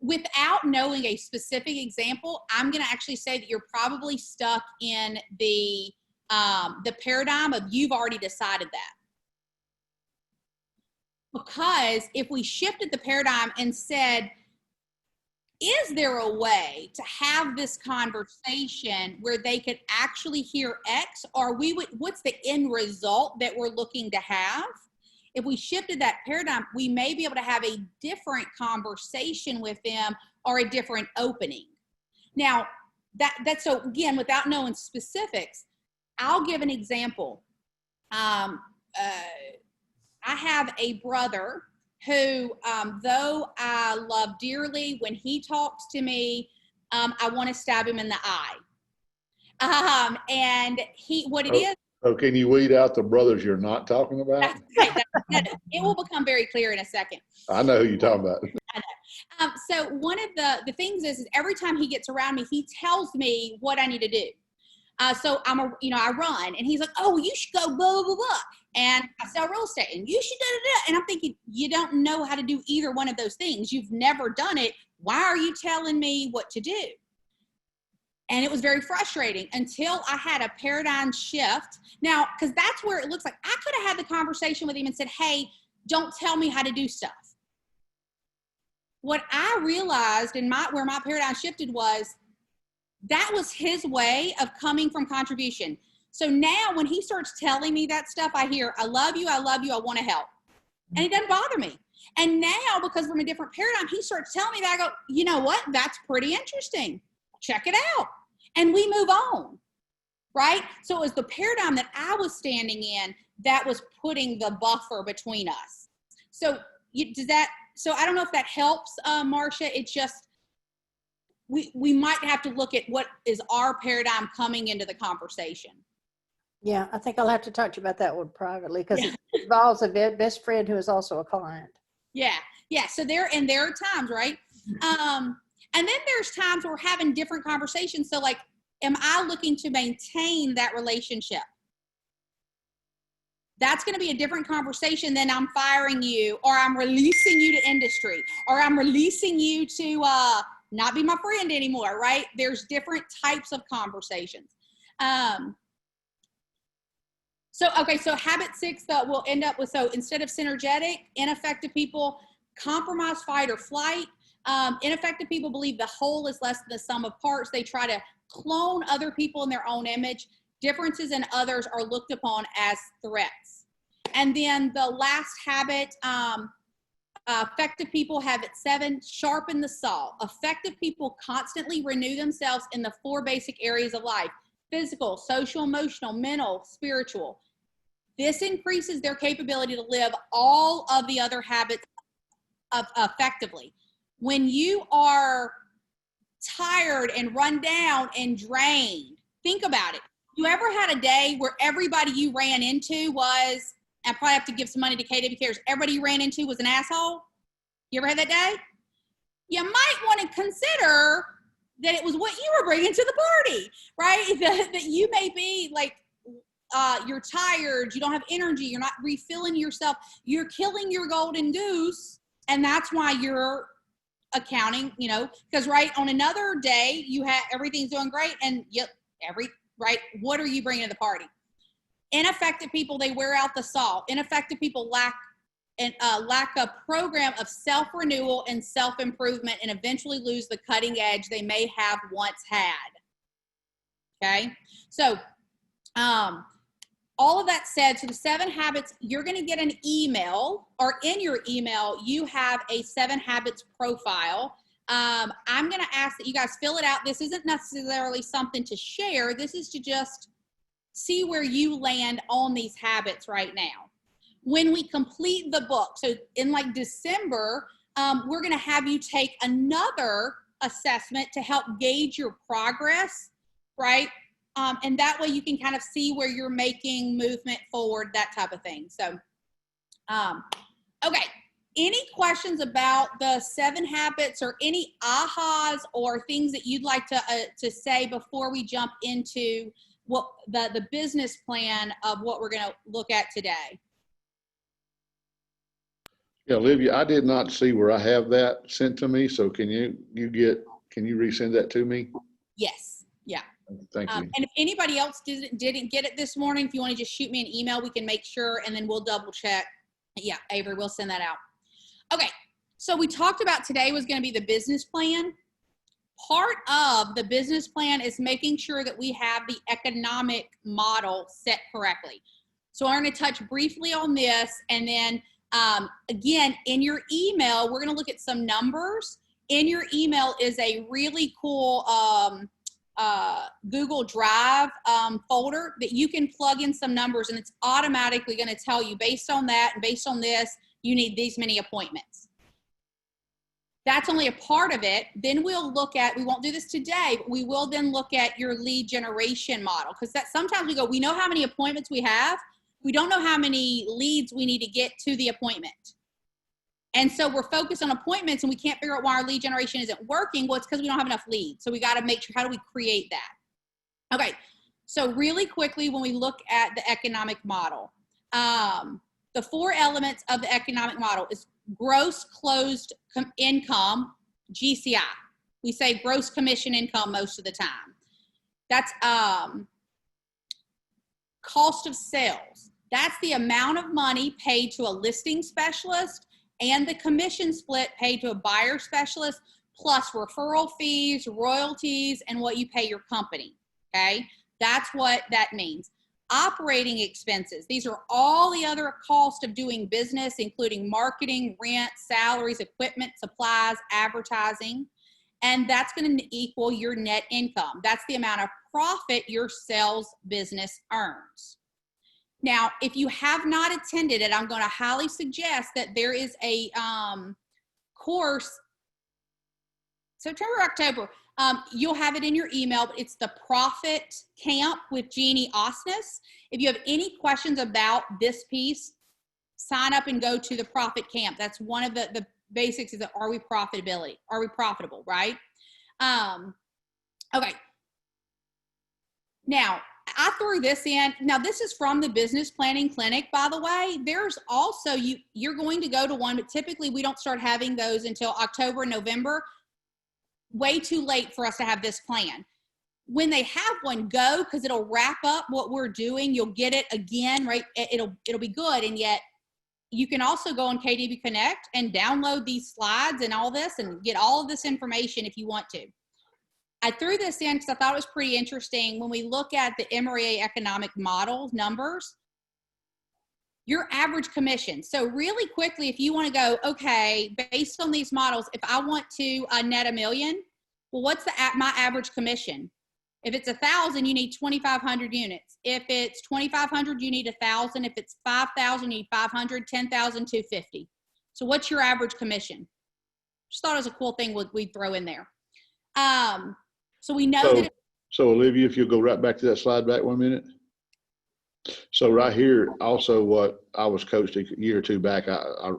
Without knowing a specific example, I'm going to actually say that you're probably stuck in the paradigm of you've already decided that. Because if we shifted the paradigm and said, is there a way to have this conversation where they could actually hear X, or what's the end result that we're looking to have? If we shifted that paradigm, we may be able to have a different conversation with them or a different opening. Now, that's so again, without knowing specifics, I'll give an example. I have a brother who, though I love dearly, when he talks to me, I want to stab him in the eye. And it is. So can you weed out the brothers you're not talking about? That's right. It will become very clear in a second. I know who you're talking about. I know. So one of the things is every time he gets around me, he tells me what I need to do. So I run, and he's like, oh, you should go blah, blah, blah. And I sell real estate, and you should da, da, da. And I'm thinking, you don't know how to do either one of those things. You've never done it. Why are you telling me what to do? And it was very frustrating until I had a paradigm shift. Now, because that's where it looks like I could have had the conversation with him and said, hey, don't tell me how to do stuff. What I realized where my paradigm shifted was that was his way of coming from contribution. So now when he starts telling me that stuff, I hear, I love you, I want to help. And it doesn't bother me. And now, because from a different paradigm, he starts telling me that, I go, you know what? That's pretty interesting. Check it out. And we move on, right? So it was the paradigm that I was standing in that was putting the buffer between us. So so I don't know if that helps, Marcia. It's just, we might have to look at what is our paradigm coming into the conversation. Yeah, I think I'll have to talk to you about that one privately, because it involves a best friend who is also a client. Yeah. So there are times, right? And then there's times where we're having different conversations. So like, am I looking to maintain that relationship? That's going to be a different conversation than I'm firing you, or I'm releasing you to industry, or I'm releasing you to not be my friend anymore, right? There's different types of conversations. So habit 6 that we'll end up with, so instead of synergetic, ineffective people compromise, fight, or flight. Ineffective people believe the whole is less than the sum of parts. They try to clone other people in their own image. Differences in others are looked upon as threats. And then the last habit, effective people, habit 7, sharpen the saw. Effective people constantly renew themselves in the 4 basic areas of life: physical, social, emotional, mental, spiritual. This increases their capability to live all of the other habits effectively. When you are tired and run down and drained, think about it. You ever had a day where everybody you ran into was, I probably have to give some money to KW Cares, everybody you ran into was an asshole? You ever had that day? You might want to consider that it was what you were bringing to the party, right? That you may be like, you're tired, you don't have energy, you're not refilling yourself, you're killing your golden goose, and that's why you're accounting, because right on another day you have everything's doing great, and right, what are you bringing to the party? Ineffective people, they wear out the saw. Ineffective people lack a program of self-renewal and self-improvement, and eventually lose the cutting edge they may have once had. Okay, so all of that said, so the 7 habits, you're going to get an email, or in your email, you have a 7 habits profile. I'm going to ask that you guys fill it out. This isn't necessarily something to share. This is to just see where you land on these habits right now. When we complete the book, so in like December, we're going to have you take another assessment to help gauge your progress, right? And that way you can kind of see where you're making movement forward, that type of thing. So, okay. Any questions about the 7 habits or any ahas or things that you'd like to say before we jump into what the business plan of what we're going to look at today? Yeah, Olivia, I did not see where I have that sent to me. So can you resend that to me? Yes. Yeah. Thank you. And if anybody else didn't get it this morning, if you want to just shoot me an email, we can make sure, and then we'll double check. Yeah, Avery, we'll send that out. Okay. So we talked about today was going to be the business plan. Part of the business plan is making sure that we have the economic model set correctly. So I'm going to touch briefly on this, and then again, in your email, we're going to look at some numbers. In your email is a really cool Google Drive folder that you can plug in some numbers, and it's automatically going to tell you based on that and based on this, you need these many appointments. That's only a part of it. Then we'll look at, we won't do this today, but we will then look at your lead generation model, because that sometimes we go, we know how many appointments we have. We don't know how many leads we need to get to the appointment. And so we're focused on appointments and we can't figure out why our lead generation isn't working. Well, it's because we don't have enough leads. So we got to make sure, how do we create that? Okay. So really quickly, when we look at the economic model, the 4 elements of the economic model is gross closed income, GCI. We say gross commission income most of the time. That's cost of sales. That's the amount of money paid to a listing specialist and the commission split paid to a buyer specialist, plus referral fees, royalties, and what you pay your company, okay? That's what that means. Operating expenses. These are all the other costs of doing business, including marketing, rent, salaries, equipment, supplies, advertising. And that's going to equal your net income. That's the amount of profit your sales business earns. Now, if you have not attended it, I'm going to highly suggest that there is a course, September, October. You'll have it in your email, but it's the Profit Camp with Jeannie Osnes. If you have any questions about this piece, sign up and go to the Profit Camp. That's one of the basics, is that are we profitable, right? Okay. Now, I threw this in. Now, this is from the Business Planning Clinic, by the way. There's also, you're going to go to one, but typically we don't start having those until October, November. Way too late for us to have this plan. When they have one, go, because it'll wrap up what we're doing. You'll get it again, right? It'll be good. And yet you can also go on KDB Connect and download these slides and all this and get all of this information if you want to. I threw this in because I thought it was pretty interesting. When we look at the MREA economic model numbers, your average commission. So really quickly, if you want to go, okay, based on these models, if I want to net $1 million, well, what's my average commission? If it's 1,000, you need 2,500 units. If it's 2,500, you need 1,000. If it's 5,000, you need 500, 10,000, 250. So what's your average commission? Just thought it was a cool thing we'd throw in there. So we know that. So Olivia, if you'll go right back to that slide back 1 minute. So right here, also what I was coached a year or two back,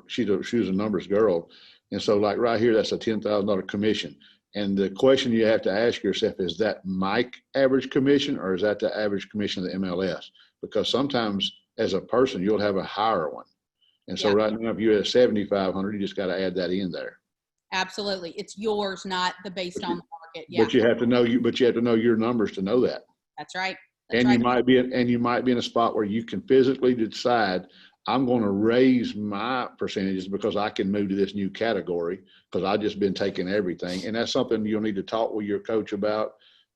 she was a numbers girl. And so like right here, that's a $10,000 commission. And the question you have to ask yourself, is that my average commission or is that the average commission of the MLS? Because sometimes as a person, you'll have a higher one. And so right now, if you're at 7,500, you just got to add that in there. Absolutely. It's yours, not the based on the market. Yeah. But you have to know your numbers to know that. That's right. And you might be in a spot where you can physically decide, I'm going to raise my percentages because I can move to this new category because I've just been taking everything. And that's something you'll need to talk with your coach about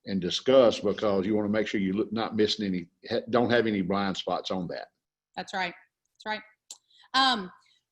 and discuss, because you want to make sure you're not missing don't have any blind spots on that. That's right. That's right. All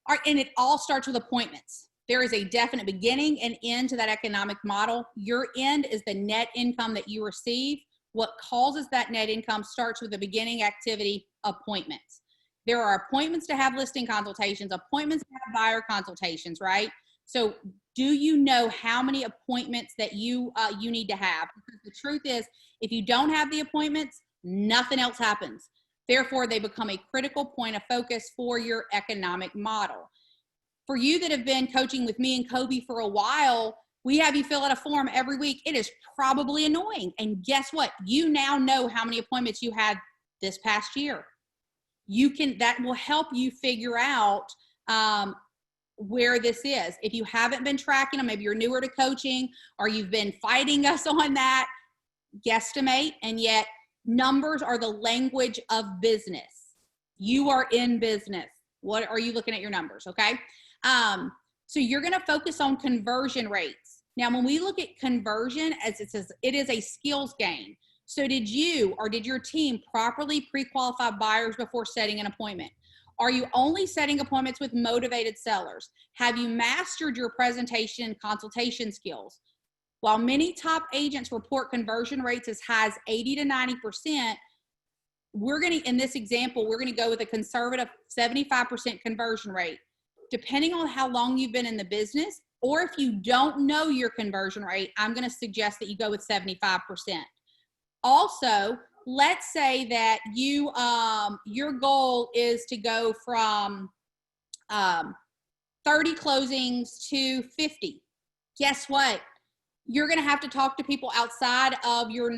right. And it all starts with appointments. There is a definite beginning and end to that economic model. Your end is the net income that you receive. What causes that net income starts with the beginning activity, appointments. There are appointments to have listing consultations, appointments to have buyer consultations, right? So do you know how many appointments that you need to have? Because the truth is, if you don't have the appointments, nothing else happens. Therefore, they become a critical point of focus for your economic model. For you that have been coaching with me and Kobe for a while, we have you fill out a form every week. It is probably annoying. And guess what? You now know how many appointments you had this past year. That will help you figure out where this is. If you haven't been tracking them, maybe you're newer to coaching or you've been fighting us on that, guesstimate. And yet numbers are the language of business. You are in business. What are you looking at your numbers? Okay. So you're going to focus on conversion rates. Now, when we look at conversion, as it says, it is a skills game. So did you or did your team properly pre-qualify buyers before setting an appointment? Are you only setting appointments with motivated sellers? Have you mastered your presentation and consultation skills? While many top agents report conversion rates as high as 80 to 90%, in this example, we're going to go with a conservative 75% conversion rate. Depending on how long you've been in the business, or if you don't know your conversion rate, I'm going to suggest that you go with 75%. Also, let's say that your goal is to go from 30 closings to 50. Guess what? You're going to have to talk to people outside of your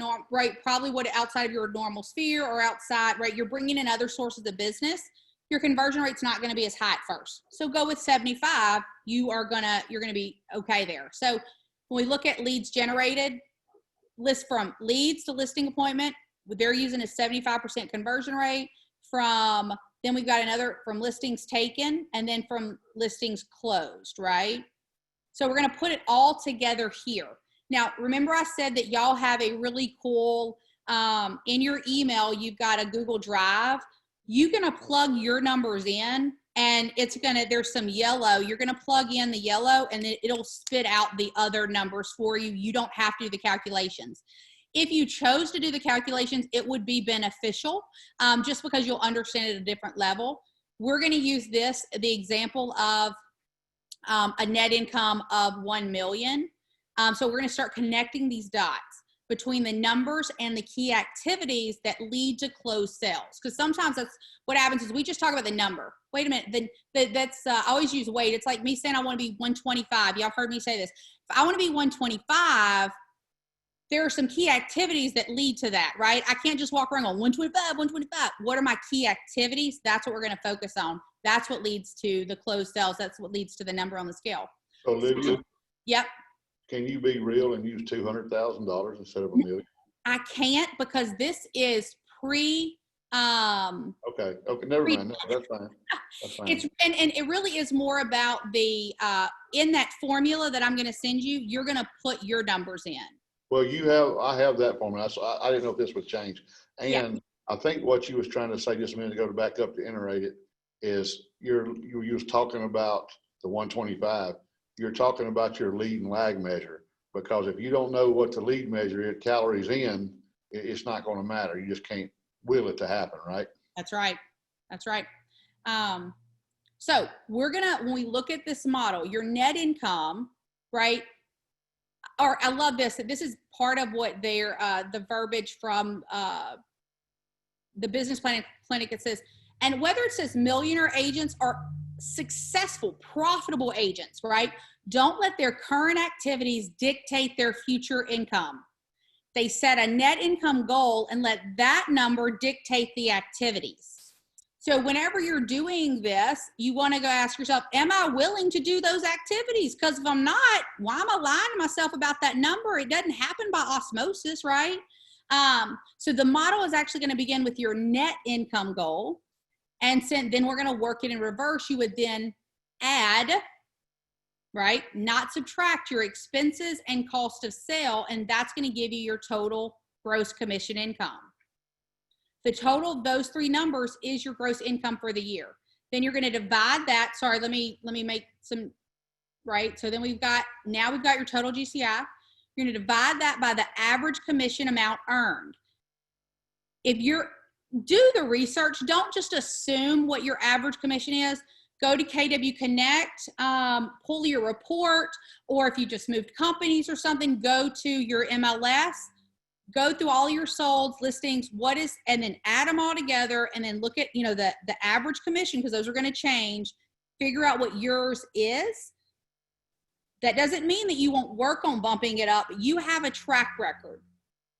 outside of your normal sphere or outside, right? You're bringing in other sources of business. Your conversion rate's not going to be as high at first. So go with 75. You're going to be okay there. So when we look at leads generated, list from leads to listing appointment, they're using a 75% conversion rate. Then we've got another from listings taken and then from listings closed, right? So we're going to put it all together here. Now, remember I said that y'all have a really cool, in your email, you've got a Google Drive. You're going to plug your numbers in and there's some yellow. You're going to plug in the yellow and then it'll spit out the other numbers for you. You don't have to do the calculations. If you chose to do the calculations, it would be beneficial just because you'll understand it at a different level. We're going to use the example of a net income of 1 million. So we're going to start connecting these dots between the numbers and the key activities that lead to closed sales. Because sometimes that's what happens is we just talk about the number. Wait a minute, I always use weight. It's like me saying I want to be 125. Y'all heard me say this. If I want to be 125, there are some key activities that lead to that, right? I can't just walk around going 125. What are my key activities? That's what we're going to focus on. That's what leads to the closed sales. That's what leads to the number on the scale. So, Olivia, yep. Can you be real and use $200,000 instead of $1 million? I can't because this is Okay, never mind. No, that's fine. It's and it really is more about the in that formula that I'm going to send you. You're going to put your numbers in. Well, I have that formula. So I didn't know if this would change. And yeah. I think what you was trying to say just a minute ago to back up to iterate it is you was talking about the 125. You're talking about your lead and lag measure, because if you don't know what the lead measure is, calories in, it's not going to matter. You just can't will it to happen, right? That's right. So when we look at this model, your net income, right? Or I love this. This is part of what the verbiage from the business planning clinic. It says, and whether it says millionaire agents or successful, profitable agents, right? Don't let their current activities dictate their future income. They set a net income goal and let that number dictate the activities. So whenever you're doing this, you want to go ask yourself, am I willing to do those activities? Because if I'm not, why am I lying to myself about that number? It doesn't happen by osmosis, right? So the model is actually going to begin with your net income goal. And then we're going to work it in reverse. You would then add, right, not subtract your expenses and cost of sale. And that's going to give you your total gross commission income. The total of those three numbers is your gross income for the year. Then you're going to divide that. Sorry, let me make some, right? So then we've got your total GCI. You're going to divide that by the average commission amount earned. If you're do the research. Don't just assume what your average commission is. Go to KW Connect, pull your report, or if you just moved companies or something, go to your MLS, go through all your solds, listings, and then add them all together, and then look at, the average commission, because those are going to change. Figure out what yours is. That doesn't mean that you won't work on bumping it up. You have a track record.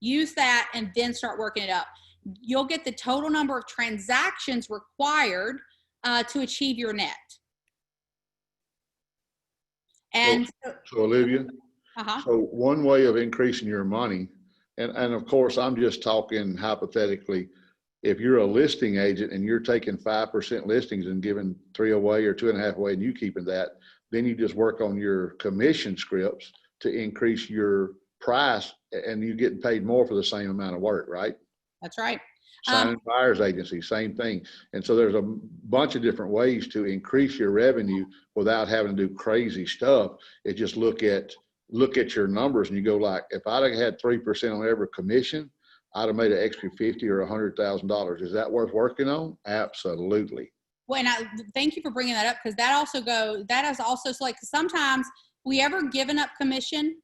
Use that and then start working it up. You'll get the total number of transactions required to achieve your net. And so Olivia, uh-huh. So one way of increasing your money, and of course, I'm just talking hypothetically, if you're a listing agent and you're taking 5% listings and giving 3 away or 2.5 away and you keeping that, then you just work on your commission scripts to increase your price, and you're getting paid more for the same amount of work, right? That's right. Signing buyer's agency, same thing. And so there's a bunch of different ways to increase your revenue without having to do crazy stuff. It just look at your numbers and you go like, if I'd have had 3% on every commission, I'd have made an extra $50,000 or $100,000. Is that worth working on? Absolutely. Well, and I thank you for bringing that up, because that is also so, like, sometimes we ever given up commission.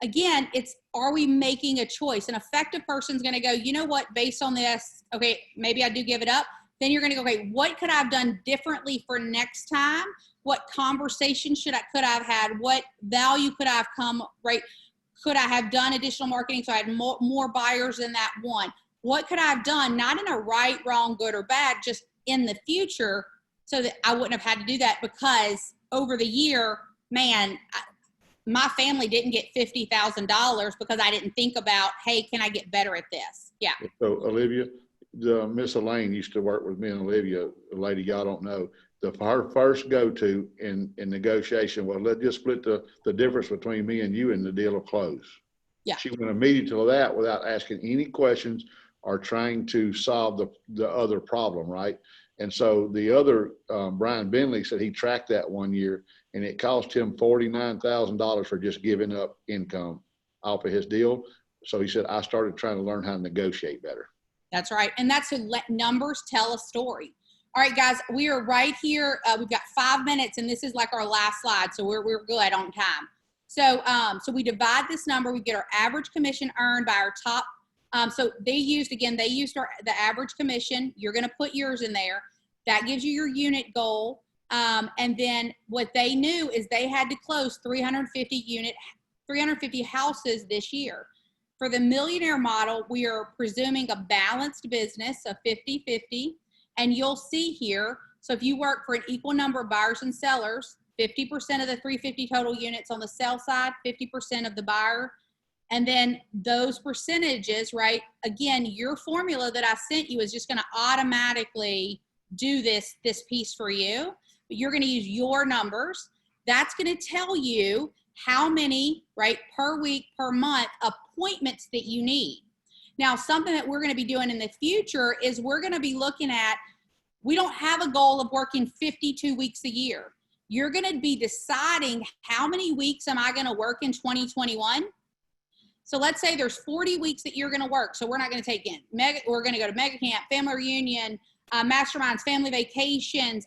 Again, are we making a choice? An effective person's going to go, you know what, based on this, okay, maybe I do give it up. Then you're going to go, okay, what could I have done differently for next time? What conversation could I have had? What value could I have come, right? Could I have done additional marketing so I had more buyers than that one? What could I have done, not in a right, wrong, good, or bad, just in the future, so that I wouldn't have had to do that? Because over the year, man, my family didn't get $50,000 because I didn't think about, hey, can I get better at this? Yeah. So Olivia, Miss Elaine used to work with me and Olivia, a lady y'all don't know. Her first go-to in negotiation was, let's just split the difference between me and you and the deal will close. Yeah. She went immediately to that without asking any questions or trying to solve the other problem, right? And so the other, Brian Bentley said he tracked that one year and it cost him $49,000 for just giving up income off of his deal. So he said, I started trying to learn how to negotiate better. That's right. And that's to let numbers tell a story. All right, guys, we are right here. We've got 5 minutes, and this is like our last slide, so we're good on time. So we divide this number. We get our average commission earned by our top. So they used the average commission. You're going to put yours in there. That gives you your unit goal. And then what they knew is they had to close 350 houses this year. For the millionaire model, we are presuming a balanced business of 50-50. And you'll see here, so if you work for an equal number of buyers and sellers, 50% of the 350 total units on the sell side, 50% of the buyer. And then those percentages, right? Again, your formula that I sent you is just going to automatically do this piece for you. But you're going to use your numbers. That's going to tell you how many, right, per week, per month appointments that you need. Now, something that we're going to be doing in the future is we're going to be looking at, we don't have a goal of working 52 weeks a year. You're going to be deciding how many weeks am I going to work in 2021. So let's say there's 40 weeks that you're going to work. So we're not going to take in we're going to go to mega camp, family reunion, masterminds, family vacations.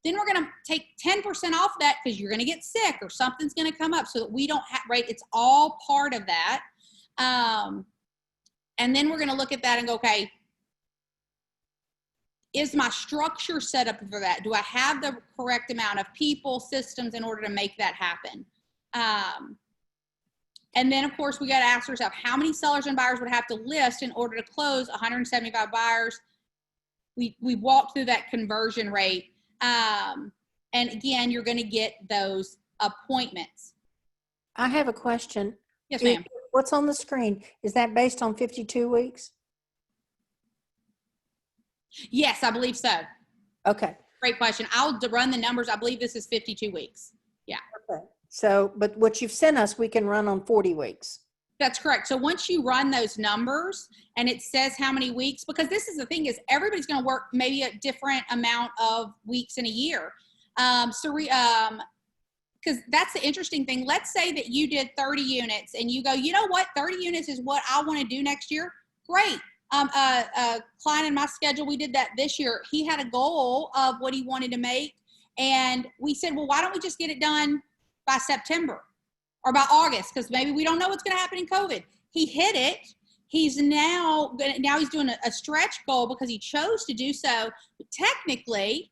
Then we're going to take 10% off that because you're going to get sick or something's going to come up, so that we don't have, right? It's all part of that. And then we're going to look at that and go, okay, is my structure set up for that? Do I have the correct amount of people, systems in order to make that happen? And then, of course, we got to ask ourselves, how many sellers and buyers would have to list in order to close 175 buyers? We walked through that conversion rate. And again, you're going to get those appointments. I have a question. Yes, ma'am. What's on the screen? Is that based on 52 weeks? Yes, I believe so. Okay. Great question. I'll run the numbers. I believe this is 52 weeks. Yeah. Okay. So, but what you've sent us, we can run on 40 weeks. That's correct. So once you run those numbers and it says how many weeks, because this is the thing, is everybody's going to work maybe a different amount of weeks in a year. Because that's the interesting thing. Let's say that you did 30 units and you go, you know what, 30 units is what I want to do next year. Great. A client in my schedule, we did that this year. He had a goal of what he wanted to make. And we said, well, why don't we just get it done by September or by August? Because maybe we don't know what's going to happen in COVID. He hit it. He's now he's doing a stretch goal because he chose to do so. But technically,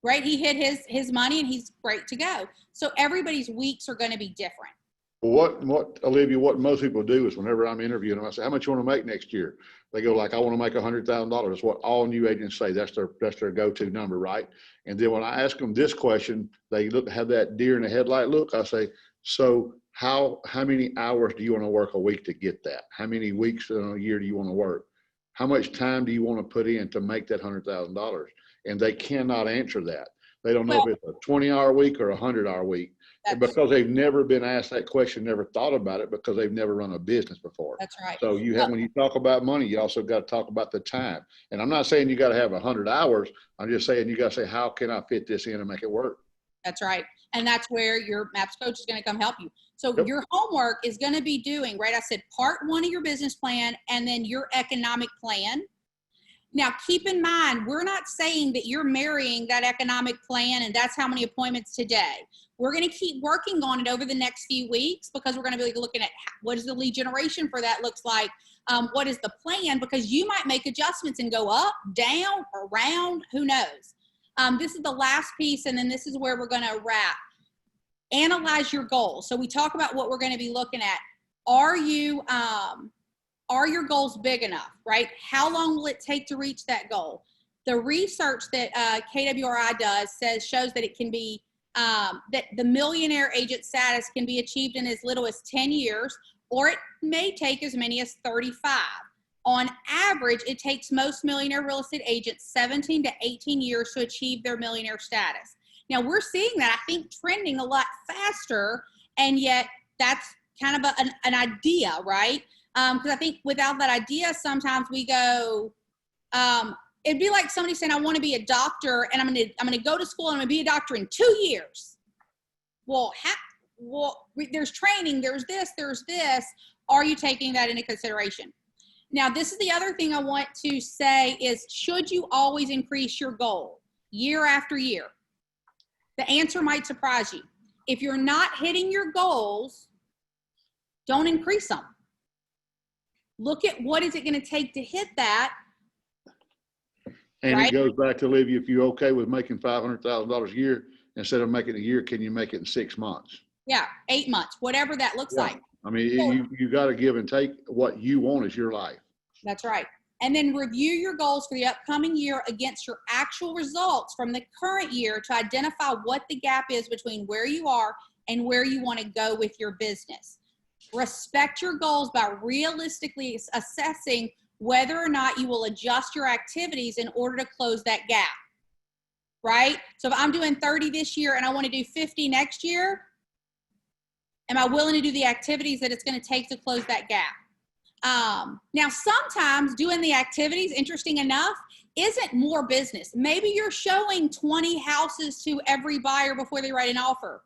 right, he hit his money and he's great to go. So everybody's weeks are going to be different. What Olivia, what most people do is whenever I'm interviewing them, I say, how much you want to make next year? They go like, I want to make $100,000. That's what all new agents say. That's their go-to number, right? And then when I ask them this question, they have that deer in the headlight look. I say, so how many hours do you want to work a week to get that? How many weeks in a year do you want to work? How much time do you want to put in to make that $100,000? And they cannot answer that. They don't know if it's a 20-hour week or a 100-hour week. Because they've never been asked that question, never thought about it because they've never run a business before. That's right. So when you talk about money, you also got to talk about the time. And I'm not saying you got to have 100 hours. I'm just saying you got to say, how can I fit this in and make it work? That's right. And that's where your MAPS coach is going to come help you. So your homework is going to be doing, right? I said part 1 of your business plan and then your economic plan. Now, keep in mind, we're not saying that you're marrying that economic plan and that's how many appointments today. We're going to keep working on it over the next few weeks because we're going to be looking at what is the lead generation for that looks like. What is the plan? Because you might make adjustments and go up, down, around, who knows? This is the last piece, and then this is where we're going to wrap. Analyze your goals. So we talk about what we're going to be looking at. Are your goals big enough, right? How long will it take to reach that goal? The research that KWRI does shows that it can be, that the millionaire agent status can be achieved in as little as 10 years, or it may take as many as 35. On average, it takes most millionaire real estate agents 17 to 18 years to achieve their millionaire status. Now, we're seeing that, I think, trending a lot faster, and yet that's kind of an idea, right? Because I think without that idea, sometimes we go, it'd be like somebody saying, I want to be a doctor and I'm going to go to school and I'm going to be a doctor in 2 years. Well, there's training, there's this. Are you taking that into consideration? Now, this is the other thing I want to say is, should you always increase your goal year after year? The answer might surprise you. If you're not hitting your goals, don't increase them. Look at what is it going to take to hit that. And right? It goes back to Olivia, if you're okay with making $500,000 a year, instead of making a year, can you make it in 6 months? Yeah, 8 months, whatever that looks like. I mean, you got to give and take. What you want is your life. That's right. And then review your goals for the upcoming year against your actual results from the current year to identify what the gap is between where you are and where you want to go with your business. Respect your goals by realistically assessing whether or not you will adjust your activities in order to close that gap, right? So if I'm doing 30 this year and I want to do 50 next year, am I willing to do the activities that it's going to take to close that gap? Now, sometimes doing the activities, interesting enough, isn't more business. Maybe you're showing 20 houses to every buyer before they write an offer.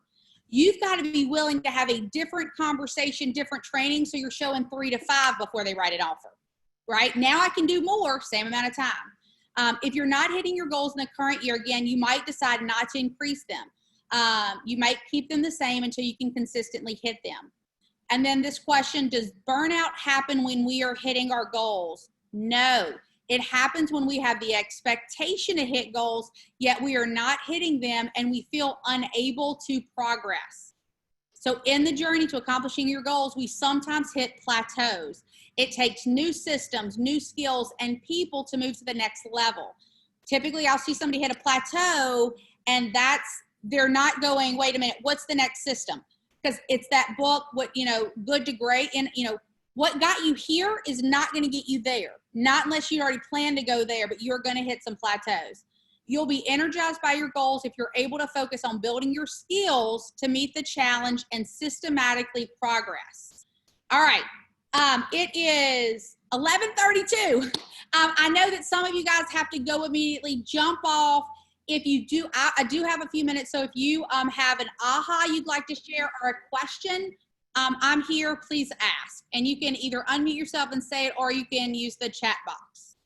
You've got to be willing to have a different conversation, different training, so you're showing 3 to 5 before they write an offer, right? Now I can do more, same amount of time. If you're not hitting your goals in the current year, again, you might decide not to increase them. You might keep them the same until you can consistently hit them. And then this question, does burnout happen when we are hitting our goals? No, it happens when we have the expectation to hit goals, yet we are not hitting them and we feel unable to progress. So in the journey to accomplishing your goals, we sometimes hit plateaus. It takes new systems, new skills, and people to move to the next level. Typically, I'll see somebody hit a plateau and they're not going, wait a minute, what's the next system? Because it's that book, Good to Great. And, what got you here is not going to get you there. Not unless you already plan to go there, but you're going to hit some plateaus. You'll be energized by your goals if you're able to focus on building your skills to meet the challenge and systematically progress. All right. It is 11:32. I know that some of you guys have to go immediately, jump off. If you do, I do have a few minutes. So if you have an aha you'd like to share or a question, I'm here, please ask. And you can either unmute yourself and say it, or you can use the chat box.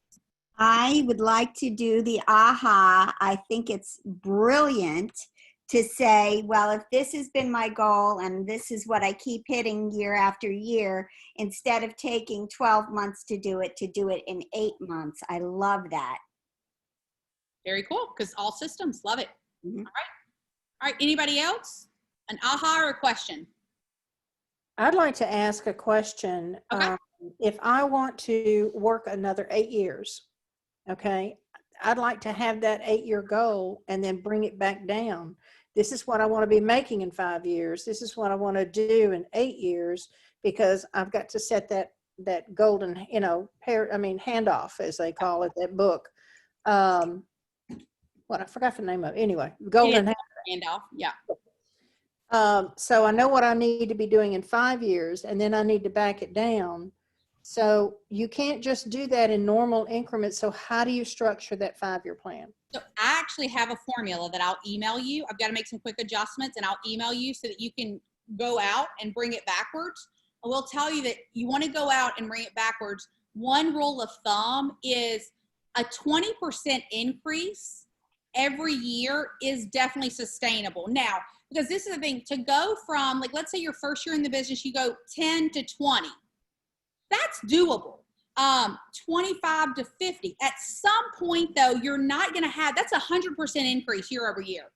I would like to do the aha. I think it's brilliant to say, well, if this has been my goal and this is what I keep hitting year after year, instead of taking 12 months to do it in 8 months. I love that. Very cool, because all systems, love it. Mhm. All right, anybody else? An aha or a question? I'd like to ask a question. Okay. If I want to work another 8 years, okay, I'd like to have that 8-year goal and then bring it back down. This is what I want to be making in 5 years. This is what I want to do in 8 years, because I've got to set that golden, handoff, as they call it, that book. I forgot the name of it. Anyway, golden Handoff, yeah. So I know what I need to be doing in 5 years, and then I need to back it down. So you can't just do that in normal increments. So how do you structure that 5-year plan? So I actually have a formula that I'll email you. I've got to make some quick adjustments, and I'll email you so that you can go out and bring it backwards. I will tell you that you want to go out and bring it backwards. One rule of thumb is a 20% increase every year is definitely sustainable. Now, because this is the thing, to go from, like, let's say your first year in the business, you go 10 to 20. That's doable. 25 to 50. At some point, though, you're not going to have, that's 100% increase year over year.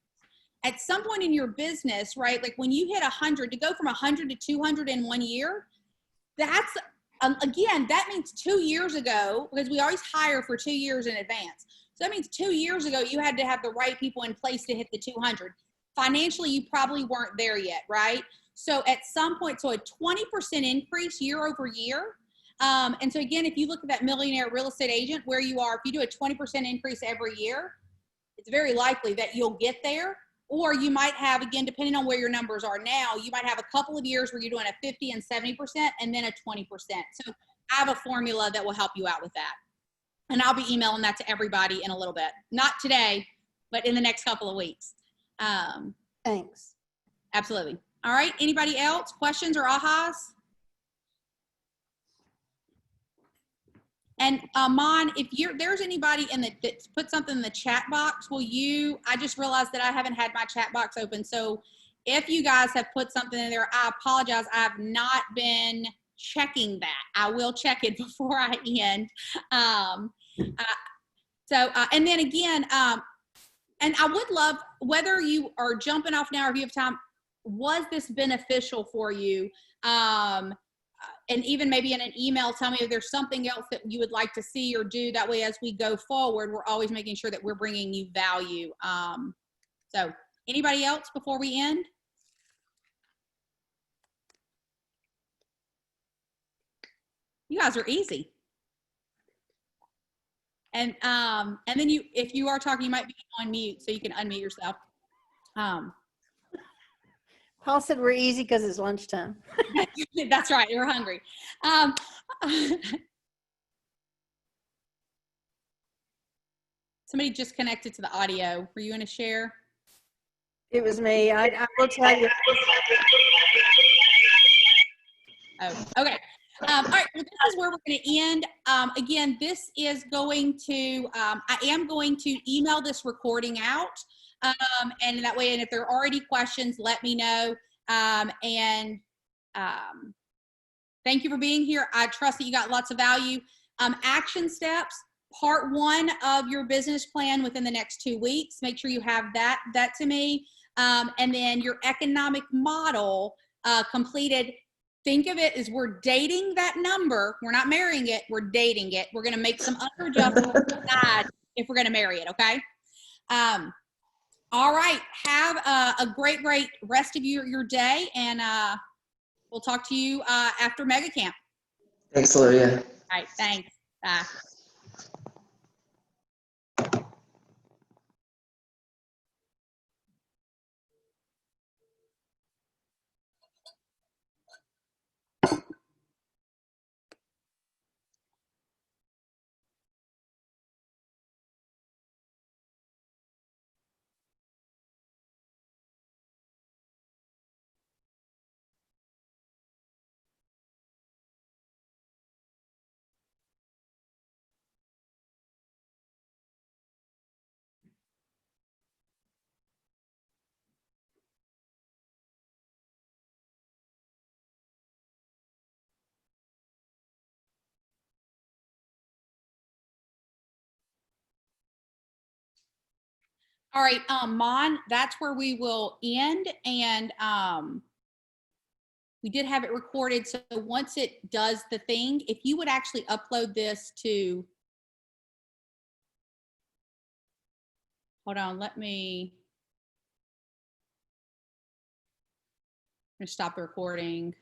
At some point in your business, right, like when you hit 100, to go from 100 to 200 in 1 year, that's, again, that means 2 years ago, because we always hire for 2 years in advance. So that means 2 years ago, you had to have the right people in place to hit the 200. Financially, you probably weren't there yet, right? So at some point, so a 20% increase year over year. And so again, if you look at that millionaire real estate agent where you are, if you do a 20% increase every year, it's very likely that you'll get there. Or you might have, again, depending on where your numbers are now, you might have a couple of years where you're doing a 50 and 70% and then a 20%. So I have a formula that will help you out with that. And I'll be emailing that to everybody in a little bit. Not today, but in the next couple of weeks. Thanks. Absolutely. All right. Anybody else? Questions or ahas? And Mon, if there's anybody that put something in the chat box, I just realized that I haven't had my chat box open. So if you guys have put something in there, I apologize. I have not been checking that. I will check it before I end. And then again, and I would love, whether you are jumping off now or if you have time, was this beneficial for you? And even maybe in an email, tell me if there's something else that you would like to see or do. That way, as we go forward, we're always making sure that we're bringing you value. So anybody else before we end? You guys are easy. And then if you are talking, you might be on mute, so you can unmute yourself. Paul said we're easy because it's lunchtime. That's right. You're hungry. Somebody just connected to the audio. Were you going to share? It was me. I will tell you. Oh, okay. All right. Well, this is where we're going to end. Again, this is going to, I am going to email this recording out. And that way, and if there are any questions, let me know. Thank you for being here. I trust that you got lots of value. Action steps, part 1 of your business plan within the next 2 weeks. Make sure you have that to me. And then your economic model completed. Think of it as we're dating that number. We're not marrying it. We're dating it. We're going to make some other adjustments if we're going to marry it. Okay. All right. Have a great rest of your day. And we'll talk to you after Mega Camp. Thanks, Olivia. All right. Thanks. Bye. All right, Mon, that's where we will end, and we did have it recorded, so once it does the thing, if you would actually upload this to, hold on, I'm gonna stop the recording.